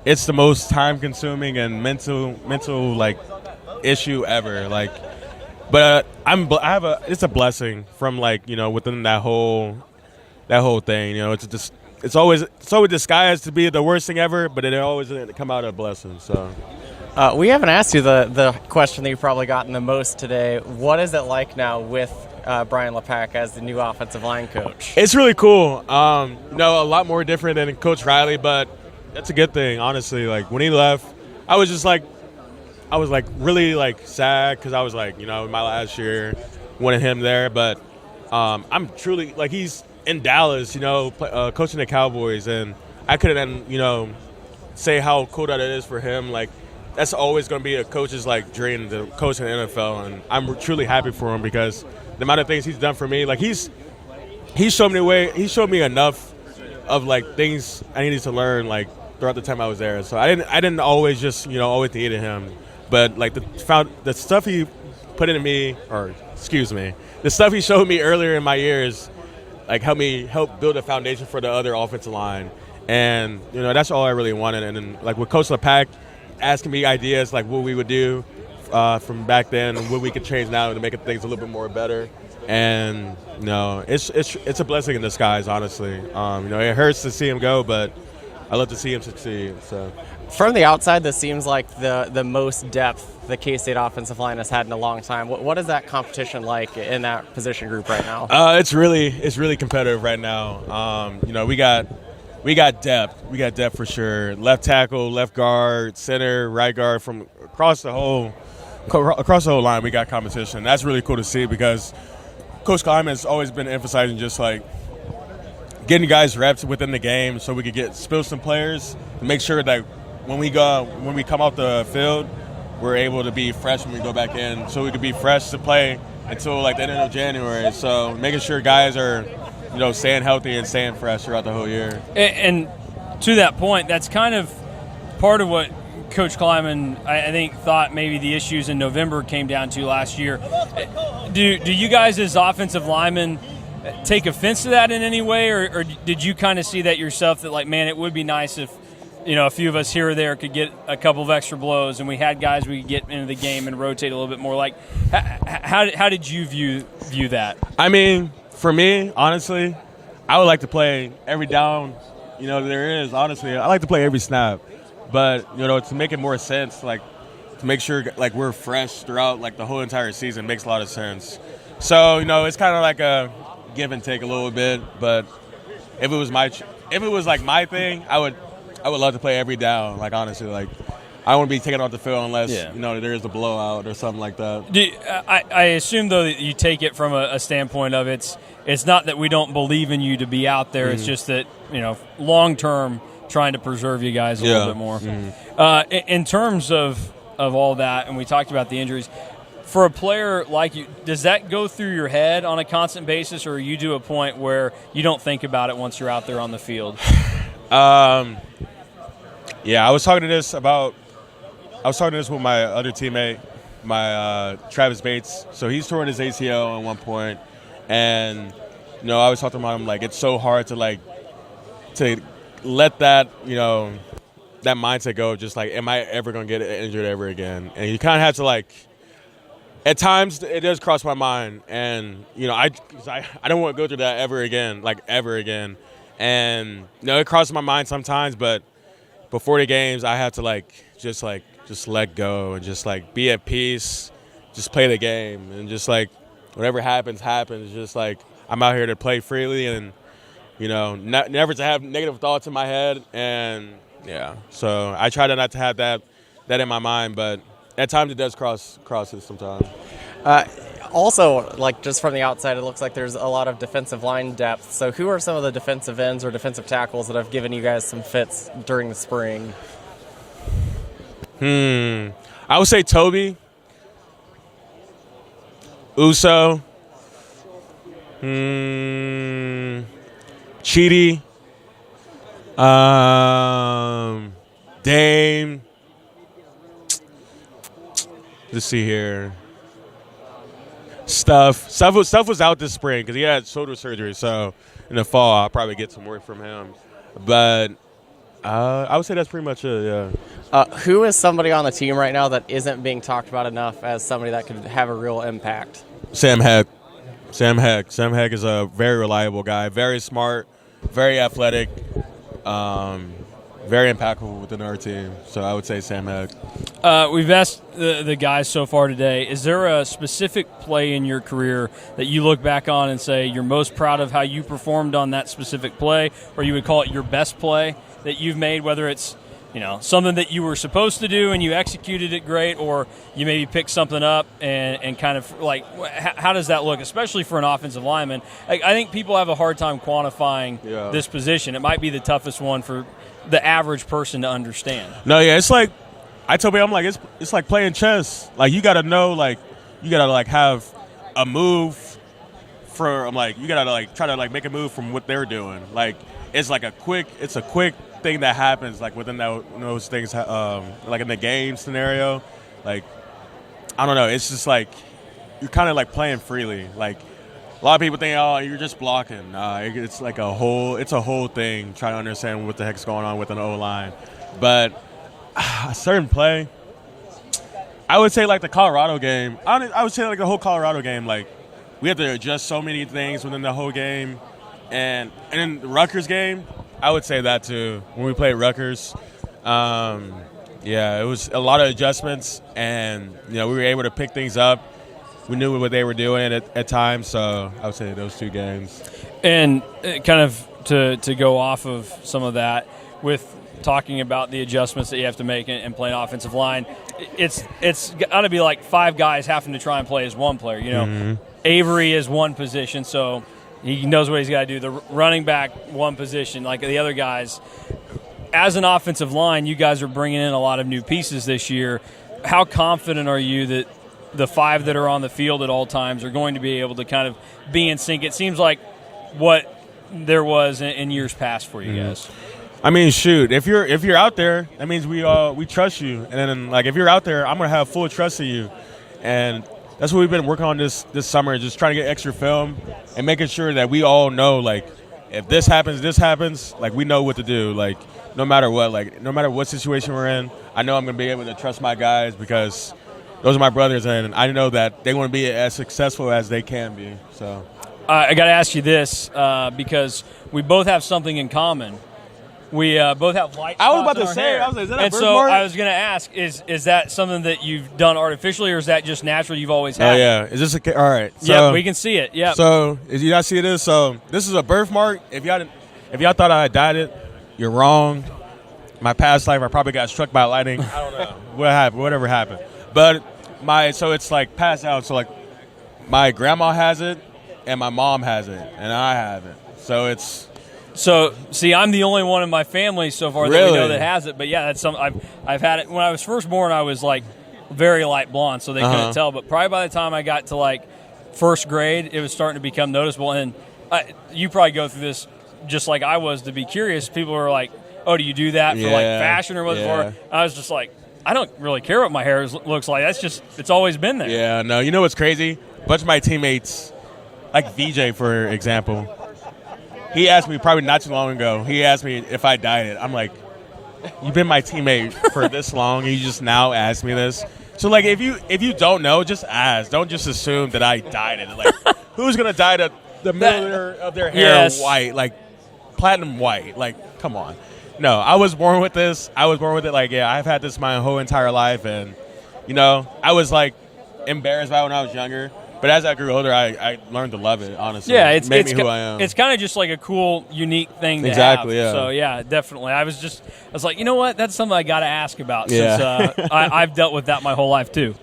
it's the most time consuming and mental like issue ever. Like, but it's a blessing from like, within that whole thing. It's always disguised to be the worst thing ever, but it always come out a blessing. So. We haven't asked you the question that you've probably gotten the most today. What is it like now with Brian LePack as the new offensive line coach? It's really cool. A lot more different than Coach Riley, but that's a good thing, honestly. Like, when he left, I was really like sad, because I was like, my last year wanted him there, but I'm truly like, he's in Dallas, coaching the Cowboys, and I couldn't say how cool that it is for him. Like, that's always going to be a coach's like dream to coach in the NFL, and I'm truly happy for him, because the amount of things he's done for me, like he's showed me the way. He showed me enough of like things I needed to learn like throughout the time I was there. So I didn't always just always need him, but like the stuff he put into me, the stuff he showed me earlier in my years, like help build a foundation for the other offensive line, and that's all I really wanted. And then like with Coach LePack asking me ideas like what we would do from back then and what we could change now to make things a little bit more better. And it's a blessing in disguise, honestly. It hurts to see him go, but I love to see him succeed. So, from the outside, this seems like the most depth the K-State offensive line has had in a long time. What is that competition like in that position group right now? It's really competitive right now. We got depth. We got depth for sure. Left tackle, left guard, center, right guard, from across the whole line. We got competition. That's really cool to see because Coach Klieman has always been emphasizing just like getting guys reps within the game so we could spill some players to make sure that when we come off the field, we're able to be fresh when we go back in, so we could be fresh to play until like the end of January. So making sure guys are, staying healthy and staying fresh throughout the whole year. And to that point, that's kind of part of what Coach Klieman, I think, thought maybe the issues in November came down to last year. Do you guys as offensive linemen take offense to that in any way, or did you kind of see that yourself that, like, man, it would be nice if, a few of us here or there could get a couple of extra blows and we had guys we could get into the game and rotate a little bit more? Like, how did you view that? I mean, for me, honestly, I would like to play every down, there is. Honestly, I like to play every snap. But, to make it more sense, like, to make sure, like, we're fresh throughout, like, the whole entire season makes a lot of sense. So, it's kind of like a give and take a little bit. But if it was my thing, I would love to play every down. Like, honestly, like, I wouldn't be taken off the field unless, there is a blowout or something like that. I assume, though, that you take it from a standpoint of it's not that we don't believe in you to be out there. Mm-hmm. It's just that, long-term, trying to preserve you guys a little bit more. Mm-hmm. In terms of all that, and we talked about the injuries, for a player like you, does that go through your head on a constant basis, or are you to a point where you don't think about it once you're out there on the field? I was talking to this with my other teammate, my Travis Bates. So he's torn his ACL at one point, and I was talking to him like it's so hard to let that that mindset go. Just like, am I ever gonna get injured ever again? And you kind of have to like. At times, it does cross my mind, and I don't want to go through that ever again, And it crosses my mind sometimes, but before the games, I have to just let go and just be at peace, just play the game, and just whatever happens. Just I'm out here to play freely, and never to have negative thoughts in my head, and so I try to not to have that in my mind, but. At times it does cross it sometimes. Also, just from the outside, it looks like there's a lot of defensive line depth. So who are some of the defensive ends or defensive tackles that have given you guys some fits during the spring? I would say Toby, Uso, Chidi, Dame. Let's see here. Stuff was out this spring because he had shoulder surgery. So in the fall, I'll probably get some work from him. But I would say that's pretty much it. Yeah. Who is somebody on the team right now that isn't being talked about enough as somebody that could have a real impact? Sam Heck. Sam Heck is a very reliable guy, very smart, very athletic. Very impactful within our team, so I would say Sam Heck. We've asked the guys so far today, is there a specific play in your career that you look back on and say you're most proud of how you performed on that specific play, or you would call it your best play that you've made, whether it's something that you were supposed to do and you executed it great, or you maybe picked something up and kind of how does that look, especially for an offensive lineman? I think people have a hard time quantifying this position. It might be the toughest one for the average person to understand. No, it's like I told me, I'm like it's like playing chess. Like you gotta know, you gotta have a move for. I'm like you gotta try to make a move from what they're doing. It's a quick thing that happens within those things. In the game scenario, I don't know. It's just you're kind of playing freely. A lot of people think, oh, you're just blocking. It's a whole thing trying to understand what the heck's going on with an O-line. But a certain play, I would say like the Colorado game. I would say like the whole Colorado game. Like we had to adjust so many things within the whole game, and in the Rutgers game, I would say that too. When we played Rutgers, it was a lot of adjustments, and we were able to pick things up. We knew what they were doing at times, so I would say those 2 games. And kind of to go off of some of that with talking about the adjustments that you have to make and playing offensive line, it's got to be like 5 guys having to try and play as one player. Mm-hmm. Avery is one position, so he knows what he's got to do. The running back, one position, like the other guys. As an offensive line, you guys are bringing in a lot of new pieces this year. How confident are you that the 5 that are on the field at all times are going to be able to kind of be in sync? It seems like what there was in years past for you guys. I mean, shoot, if you're out there, that means we trust you. And then, like, if you're out there, I'm going to have full trust in you. And that's what we've been working on this summer, just trying to get extra film and making sure that we all know, like, if this happens, like, we know what to do. Like, no matter what situation we're in, I know I'm going to be able to trust my guys because those are my brothers, and I know that they want to be as successful as they can be. So, I got to ask you this because we both have something in common. We both have light spots. I was about to in our say, hair. I was like, is that a and so birthmark? I was going to ask, is that something that you've done artificially, or is that just natural? You've always had. Oh yeah, is this all right? So, yeah, we can see it. Yeah. So, if you guys see this, so this is a birthmark. If y'all thought I had dyed it, you're wrong. My past life, I probably got struck by lightning. I don't know what happened, whatever happened. But so it's like passed out. So like my grandma has it, and my mom has it, and I have it. So it's. So, see, I'm the only one in my family so far that we know that has it. But, yeah, that's something I've had it. When I was first born, I was, like, very light blonde, so they couldn't tell. But probably by the time I got to, like, first grade, it was starting to become noticeable. And you probably go through this just like I was to be curious. People were like, oh, do you do that for, like, fashion or whatever? I was just like, I don't really care what my hair looks like. That's just – it's always been there. Yeah, no. You know what's crazy? A bunch of my teammates, like VJ, for example – he asked me probably not too long ago. He asked me if I dyed it. I'm like, you've been my teammate for this long, and you just now ask me this. So like, if you don't know, just ask. Don't just assume that I dyed it. Like, who's gonna dye the middle of their hair white, like platinum white? Like, come on. No, I was born with this. I was born with it. Like, yeah, I've had this my whole entire life, and I was like embarrassed by it when I was younger. But as I grew older, I learned to love it, honestly. Yeah, it made me who I am. It's kind of just like a cool, unique thing to have. Exactly, yeah. So, yeah, definitely. I was like, you know what? That's something I got to ask about since I've dealt with that my whole life, too.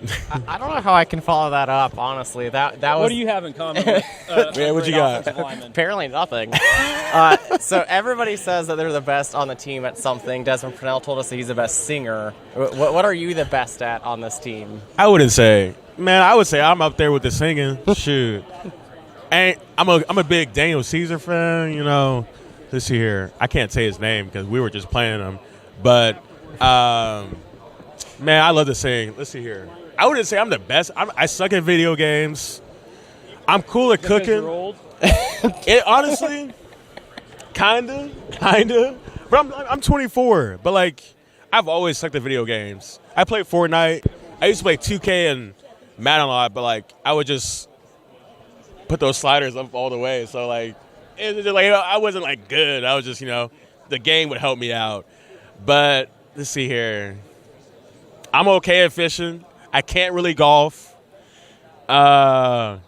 I don't know how I can follow that up, honestly. That was. What do you have in common with what you got? Apparently nothing. So everybody says that they're the best on the team at something. Desmond Purnell told us that he's the best singer. What are you the best at on this team? I wouldn't say. Man, I would say I'm up there with the singing. Shoot. And I'm a big Daniel Caesar fan, Let's see here. I can't say his name because we were just playing him. But, man, I love to sing. Let's see here. I wouldn't say I'm the best. I suck at video games. I'm cool at cooking. Honestly, kind of. But I'm 24. But, like, I've always sucked at video games. I play Fortnite. I used to play 2K and Madden a lot, but, like, I would just put those sliders up all the way. So, like, I wasn't, like, good. I was just, the game would help me out. But let's see here. I'm okay at fishing. I can't really golf. Man,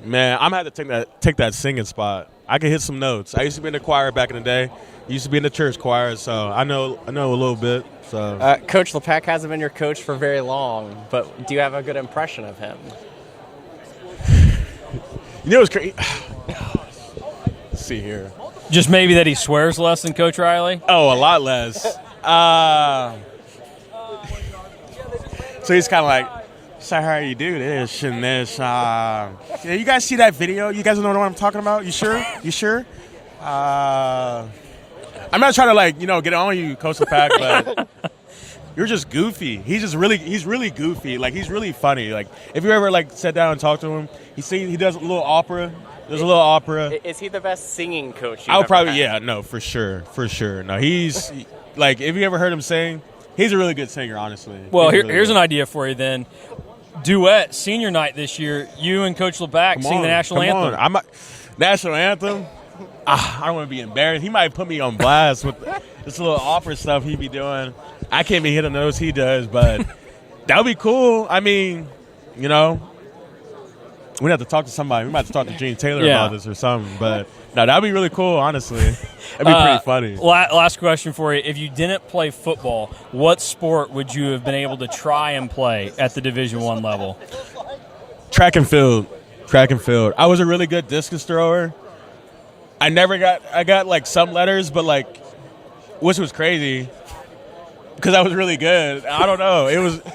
I'm going to have to take that singing spot. I can hit some notes. I used to be in the choir back in the day. I used to be in the church choir, so I know a little bit. So, Coach LePac hasn't been your coach for very long, but do you have a good impression of him? What's crazy? Let's see here. Just maybe that he swears less than Coach Riley? Oh, a lot less. So he's kind of like, so how you do this and this. You guys see that video? You guys know what I'm talking about? You sure? I'm not trying to get on you, Coach LePac, but you're just goofy. He's really goofy. Like, he's really funny. Like, if you ever sat down and talked to him, he does a little opera. There's a little opera. Is he the best singing coach? I would probably, for sure. No, he's if you ever heard him sing, He's a really good singer, honestly. Well, here's an idea for you then. Duet senior night this year. You and Coach LeBac sing the national anthem. National anthem? I don't want to be embarrassed. He might put me on blast with this little opera stuff he be doing. I can't be hitting the notes he does, but that would be cool. I mean, you know, we'd have to talk to somebody. We might have to talk to Gene Taylor about this or something. But no, that would be really cool, honestly. That'd be pretty funny. Last question for you. If you didn't play football, what sport would you have been able to try and play at the Division I level? Track and field. I was a really good discus thrower. I got like some letters, but like, which was crazy because I was really good. I don't know.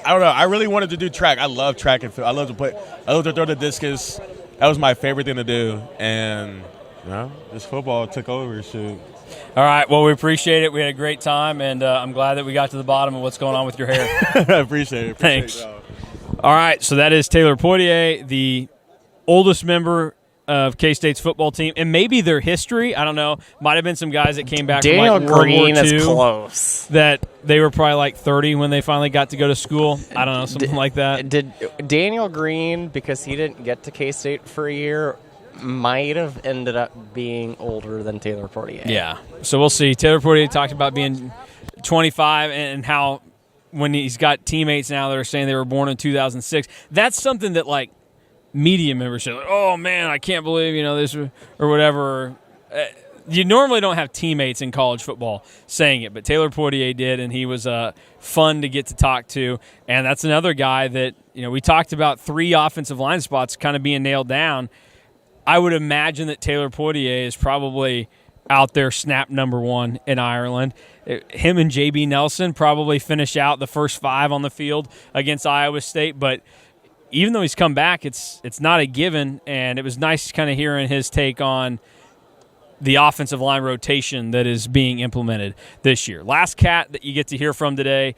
I really wanted to do track. I love track and field. I love to throw the discus. That was my favorite thing to do. And, you know, this football took over. Shoot. All right. Well, we appreciate it. We had a great time, and I'm glad that we got to the bottom of what's going on with your hair. I appreciate it. Thanks. All right. So that is Taylor Poitier, the oldest member of K-State's football team, and maybe their history. I don't know. Might have been some guys that came back Daniel from like World War Green II is close. that they were probably like 30 when they finally got to go to school. I don't know, something like that. Did Daniel Green, because he didn't get to K-State for a year, might have ended up being older than Taylor Poitier. Yeah. So we'll see. Taylor Poitier talked about being 25 and how when he's got teammates now that are saying they were born in 2006, that's something that like media members say, like, oh man, I can't believe, you know, this or whatever. You normally don't have teammates in college football saying it, but Taylor Poitier did, and he was fun to get to talk to. And that's another guy that, you know, we talked about 3 offensive line spots kind of being nailed down. I would imagine that Taylor Poitier is probably out there snap number 1 in Ireland. Him and J.B. Nelson probably finish out the first 5 on the field against Iowa State, but even though he's come back, it's not a given, and it was nice kind of hearing his take on the offensive line rotation that is being implemented this year. Last cat that you get to hear from today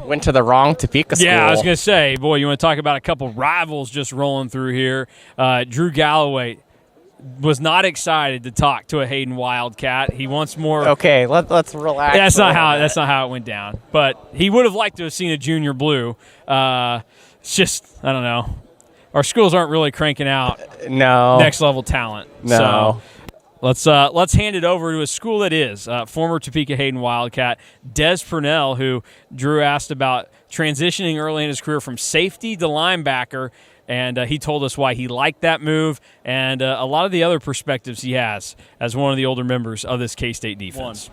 went to the wrong Topeka school. Yeah, I was going to say, boy, you want to talk about a couple rivals just rolling through here. Drew Galloway was not excited to talk to a Hayden Wildcat. He wants more. Okay, let's relax. That's not how it went down. But he would have liked to have seen a junior blue. It's just, I don't know. Our schools aren't really cranking out next level talent. No. So let's hand it over to a school that is. Former Topeka Hayden Wildcat, Des Purnell, who Drew asked about transitioning early in his career from safety to linebacker, and he told us why he liked that move and a lot of the other perspectives he has as one of the older members of this K-State defense.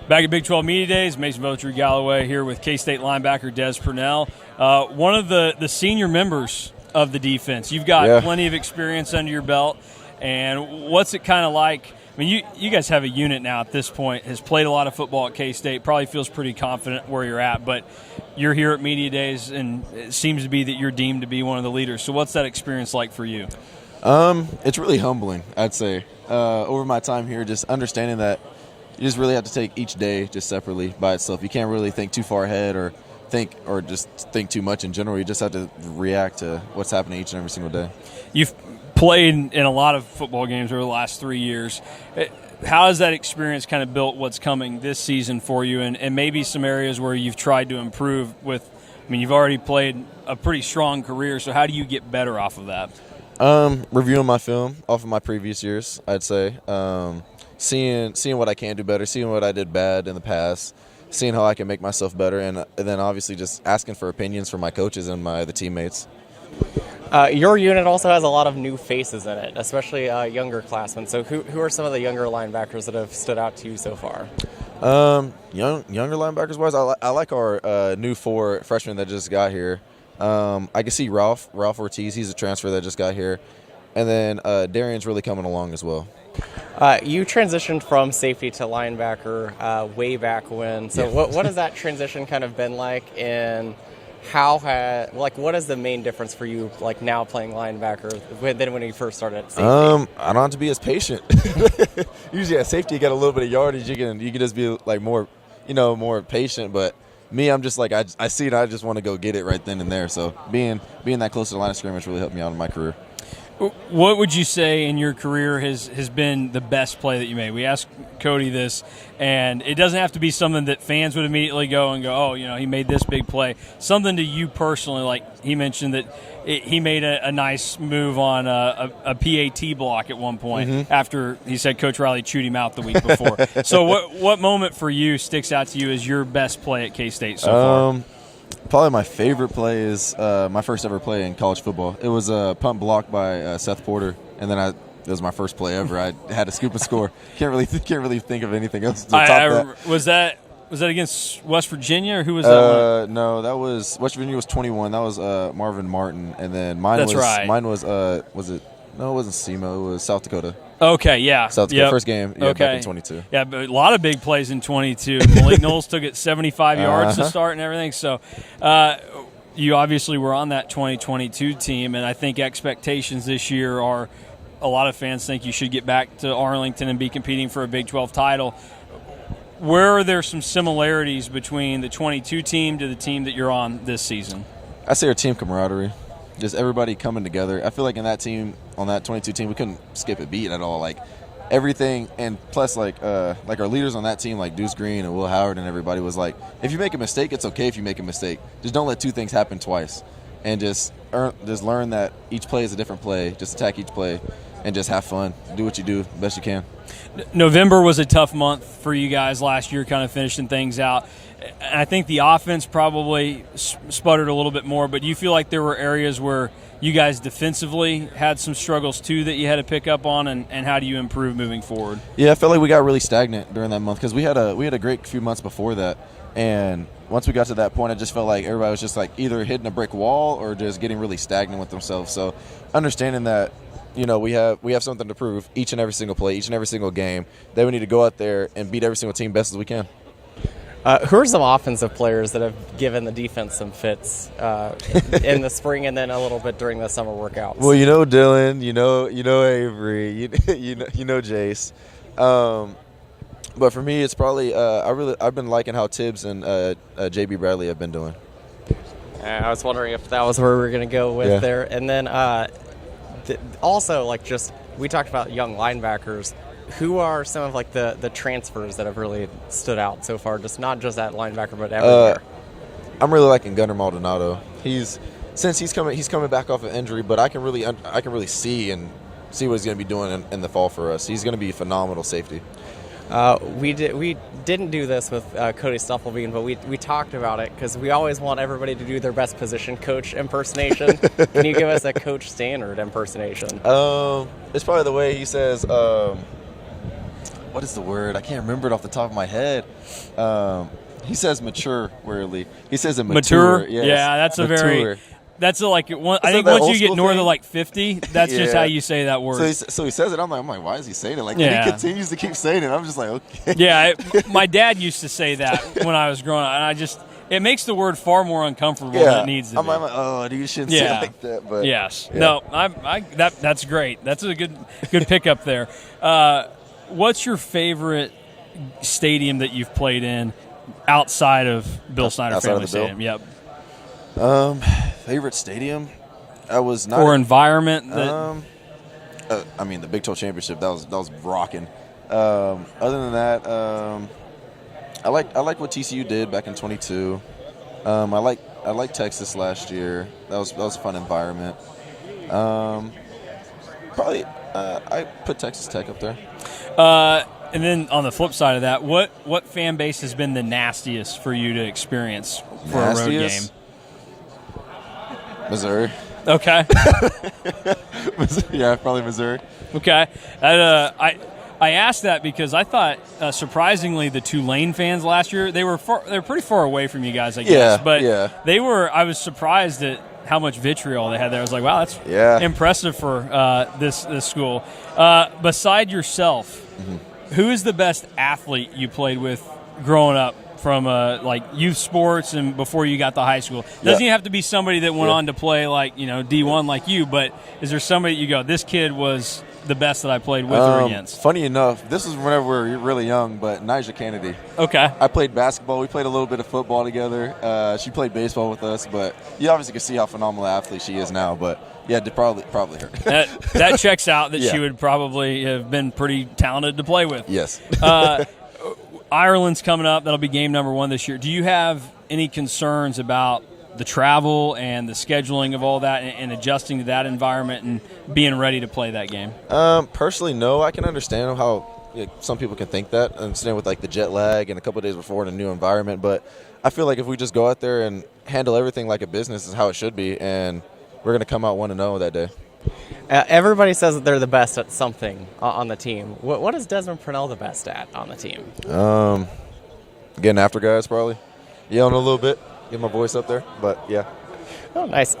Back at Big 12 Media Days, Mason Drew Galloway here with K-State linebacker Des Purnell, one of the senior members of the defense. You've got plenty of experience under your belt, and what's it kind of like? I mean, you guys have a unit now at this point, has played a lot of football at K-State, probably feels pretty confident where you're at, but you're here at Media Days, and it seems to be that you're deemed to be one of the leaders. So what's that experience like for you? It's really humbling, I'd say. Over my time here, just understanding that you just really have to take each day just separately by itself. You can't really think too far ahead or just think too much in general. You just have to react to what's happening each and every single day. You've played in a lot of football games over the last 3 years. How has that experience kind of built what's coming this season for you, and maybe some areas where you've tried to improve with? I mean, you've already played a pretty strong career, so how do you get better off of that? Reviewing my film off of my previous years, I'd say. Seeing what I can do better, seeing what I did bad in the past, seeing how I can make myself better, and then obviously just asking for opinions from my coaches and my other teammates. Your unit also has a lot of new faces in it, especially younger classmen. So who are some of the younger linebackers that have stood out to you so far? Younger linebackers-wise, I like our new 4 freshmen that just got here. I can see Ralph Ortiz. He's a transfer that just got here. And then Darian's really coming along as well. You transitioned from safety to linebacker way back when. So what has that transition kind of been like, and what is the main difference for you, like now playing linebacker than when you first started at safety? I don't have to be as patient. Usually at safety you got a little bit of yardage. You can just be like more patient. But me, I'm just like I see it. I just want to go get it right then and there. So being that close to the line of scrimmage really helped me out in my career. What would you say in your career has been the best play that you made? We asked Cody this, and it doesn't have to be something that fans would immediately go, oh, he made this big play. Something to you personally, like he mentioned that he made a nice move on a PAT block at one point after he said Coach Riley chewed him out the week before. So what moment for you sticks out to you as your best play at K-State so far? Probably my favorite play is my first ever play in college football. It was a punt block by Seth Porter, and then it was my first play ever. I had to scoop and score. Can't really think of anything else to top that. Was that against West Virginia, or who was that one? No, that was West Virginia was 21. That was Marvin Martin, and then mine was it? No, it wasn't SEMO. It was South Dakota. Okay, yeah. South Dakota, first game, back in 22. Yeah, but a lot of big plays in 22. Malik Knowles took it 75 yards to start and everything. So you obviously were on that 2022 team, and I think expectations this year are a lot of fans think you should get back to Arlington and be competing for a Big 12 title. Where are there some similarities between the 22 team to the team that you're on this season? I say our team camaraderie. Just everybody coming together. I feel like in that team, on that 22 team, we couldn't skip a beat at all. Like everything, and plus like our leaders on that team, like Deuce Green and Will Howard and everybody was like, if you make a mistake, it's okay if you make a mistake. Just don't let two things happen twice, and just learn that each play is a different play. Just attack each play, and just have fun. Do what you do best you can. November was a tough month for you guys last year, kind of finishing things out. I think the offense probably sputtered a little bit more, but do you feel like there were areas where you guys defensively had some struggles too that you had to pick up on, and how do you improve moving forward? Yeah, I felt like we got really stagnant during that month because we had a great few months before that, and once we got to that point, I just felt like everybody was just like either hitting a brick wall or just getting really stagnant with themselves. So understanding that, we have something to prove each and every single play, each and every single game, that we need to go out there and beat every single team best as we can. Who are some offensive players that have given the defense some fits in the spring and then a little bit during the summer workouts? Well, Dylan, Avery, you know Jace. But for me, it's probably I've been liking how Tibbs and JB Bradley have been doing. I was wondering if that was where we were going to go with there. And then also, we talked about young linebackers. Who are some of the transfers that have really stood out so far? Just not just at linebacker, but everywhere. I'm really liking Gunnar Maldonado. He's coming back off an injury, but I can really see what he's going to be doing in the fall for us. He's going to be a phenomenal safety. We didn't do this with Cody Stufflebean, but we talked about it because we always want everybody to do their best position coach impersonation. Can you give us a Coach Standard impersonation? It's probably the way he says. What is the word? I can't remember it off the top of my head. He says mature weirdly. He says it mature. Yes. Yeah, that's a very. That's I think once you get north of 50, that's just how you say that word. So he says it. I'm like, why is he saying it? And he continues to keep saying it. I'm just like, okay. Yeah, my dad used to say that when I was growing up, and it makes the word far more uncomfortable than it needs to be. I'm like, oh, dude, you shouldn't say it like that. But yes, no, that's great. That's a good pickup there. What's your favorite stadium that you've played in outside of Bill Snyder Family Stadium? Yep. Favorite stadium? Or environment? The Big 12 championship. That was rocking. Other than that, I like what TCU did back in 22. I like Texas last year. That was a fun environment. Probably I put Texas Tech up there. And then on the flip side of that, what fan base has been the nastiest for you to experience for a road game? Missouri. Okay. Yeah, probably Missouri. Okay. I asked that because I thought, surprisingly, the Tulane fans last year, they were pretty far away from you guys, I guess. But I was surprised at how much vitriol they had there. I was like, wow, that's impressive for this school. Beside yourself, who is the best athlete you played with growing up from youth sports and before you got to high school? Doesn't even have to be somebody that went on to play D1 like you, but is there somebody you go, this kid was the best that I played with or against? Funny enough, this is whenever we were really young, but Nyjah Kennedy. Okay. I played basketball. We played a little bit of football together. She played baseball with us, but you obviously can see how phenomenal an athlete she is now. But yeah, probably her. That checks out. That Yeah. she would probably have been pretty talented to play with. Yes. Ireland's coming up. That'll be game number 1 this year. Do you have any concerns about the travel and the scheduling of all that and adjusting to that environment and being ready to play that game? Personally, no. I can understand how some people can think that. I understand with like the jet lag and a couple of days before in a new environment. But I feel like if we just go out there and handle everything like a business is how it should be, and we're going to come out 1-0 that day. Everybody says that they're the best at something on the team. What is Desmond Purnell the best at on the team? Getting after guys, probably. Yelling a little bit. Get my voice up there. But, yeah. Oh, nice.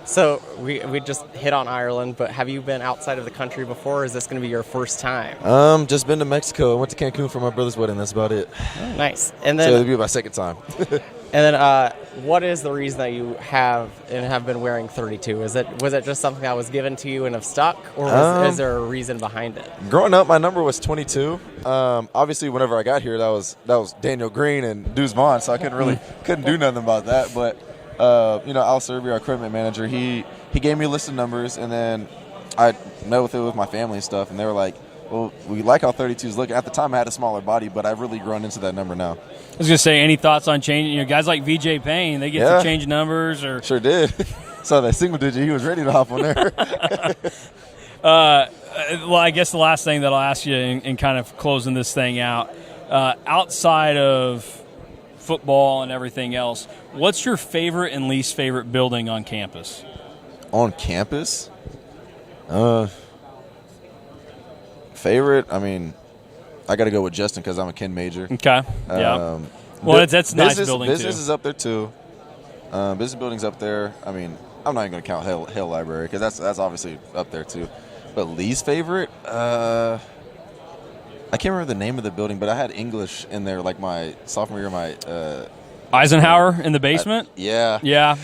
So we just hit on Ireland, but have you been outside of the country before, or is this going to be your first time? Just been to Mexico. I went to Cancun for my brother's wedding. That's about it. Oh, nice. And So then, it'll be my second time. what is the reason that you have been wearing 32? Was it just something that was given to you and have stuck, or is there a reason behind it? Growing up, my number was 22. Obviously, whenever I got here, that was Daniel Green and Deuce Vaughn, so I couldn't do nothing about that. But Al Serby, our equipment manager, he gave me a list of numbers, and then I met with it with my family and stuff, and they were like, well, we like how 32s look. At the time, I had a smaller body, but I've really grown into that number now. I was going to say, any thoughts on changing? Guys like VJ Payne, they get to change numbers. Or Sure did. Saw that single digit. He was ready to hop on there. Well, I guess the last thing that I'll ask you in kind of closing this thing out, outside of football and everything else, what's your favorite and least favorite building on campus? On campus? Favorite? I mean, I got to go with Justin because I'm a Ken major. Okay. Yeah. Well, that's a nice building, business too. is up there, too. Business building's up there. I mean, I'm not even going to count Hale Library because that's obviously up there, too. But least favorite? I can't remember the name of the building, but I had English in there like my sophomore year. My Eisenhower in the basement? Yeah. Yeah.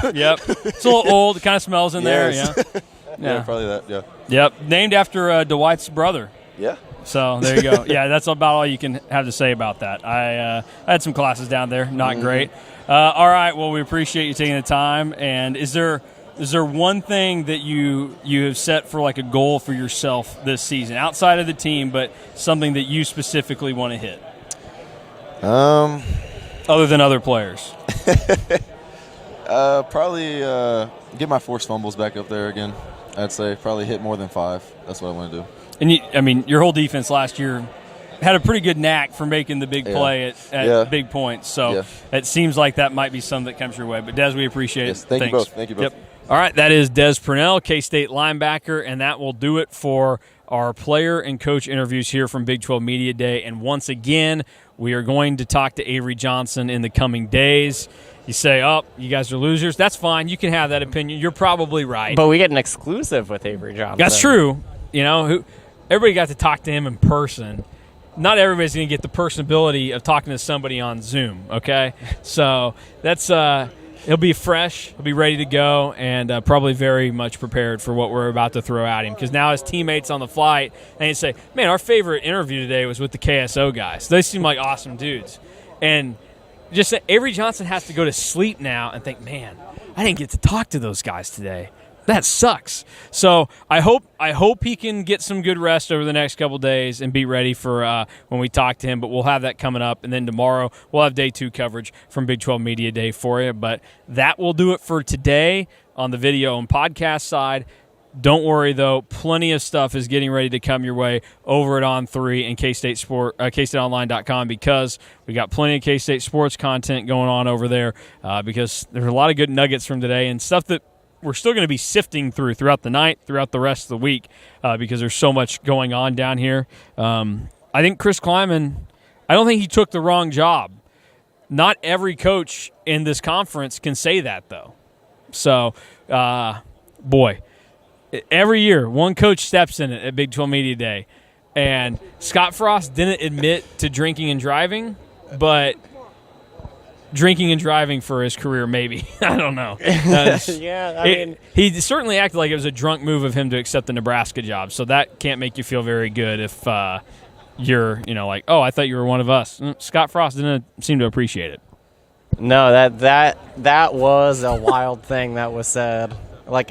Yep. It's a little old. It kind of smells in there. Yes. Yeah. Yeah, probably that, yeah. Yep. Named after Dwight's brother. Yeah. So there you go. Yeah, that's about all you can have to say about that. I had some classes down there. Not great. All right. Well, we appreciate you taking the time. And is there one thing that you have set for like a goal for yourself this season outside of the team, but something that you specifically want to hit? Other than other players. Probably get my forced fumbles back up there again. I'd say probably hit more than 5. That's what I want to do. And your whole defense last year had a pretty good knack for making the big play at big points. So it seems like that might be something that comes your way. But, Des, we appreciate it. Thank you both. Thank you both. Yep. All right, that is Des Purnell, K-State linebacker, and that will do it for our player and coach interviews here from Big 12 Media Day. And once again, we are going to talk to Avery Johnson in the coming days. You say, you guys are losers. That's fine. You can have that opinion. You're probably right. But we get an exclusive with Avery Johnson. That's true. Everybody got to talk to him in person. Not everybody's going to get the personability of talking to somebody on Zoom, okay? So that's he'll be fresh, he'll be ready to go, and probably very much prepared for what we're about to throw at him. Because now his teammates on the flight, and they say, man, our favorite interview today was with the KSO guys. They seem like awesome dudes. And just Avery Johnson has to go to sleep now and think, man, I didn't get to talk to those guys today. That sucks. So I hope he can get some good rest over the next couple days and be ready for when we talk to him. But we'll have that coming up. And then tomorrow we'll have Day 2 coverage from Big 12 Media Day for you. But that will do it for today on the video and podcast side. Don't worry, though. Plenty of stuff is getting ready to come your way over at On3 and KStateOnline.com because we got plenty of K-State sports content going on over there because there's a lot of good nuggets from today and stuff that we're still going to be sifting throughout the night, throughout the rest of the week because there's so much going on down here. I think Chris Klieman, I don't think he took the wrong job. Not every coach in this conference can say that, though. So, boy, every year one coach steps in it at Big 12 Media Day. And Scott Frost didn't admit to drinking and driving, but drinking and driving for his career, maybe. I don't know. Yeah, I mean, he certainly acted like it was a drunk move of him to accept the Nebraska job, so that can't make you feel very good if you're, like, oh, I thought you were one of us. Scott Frost didn't seem to appreciate it. no, that was a wild thing that was said. Like,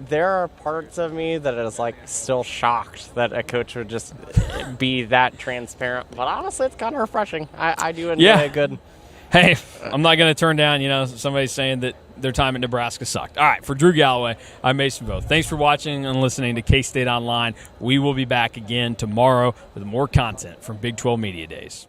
there are parts of me that is like still shocked that a coach would just be that transparent. But honestly, it's kind of refreshing. I do enjoy a good. Hey, I'm not going to turn down, somebody saying that their time at Nebraska sucked. All right, for Drew Galloway, I'm Mason Voth. Thanks for watching and listening to K-State Online. We will be back again tomorrow with more content from Big 12 Media Days.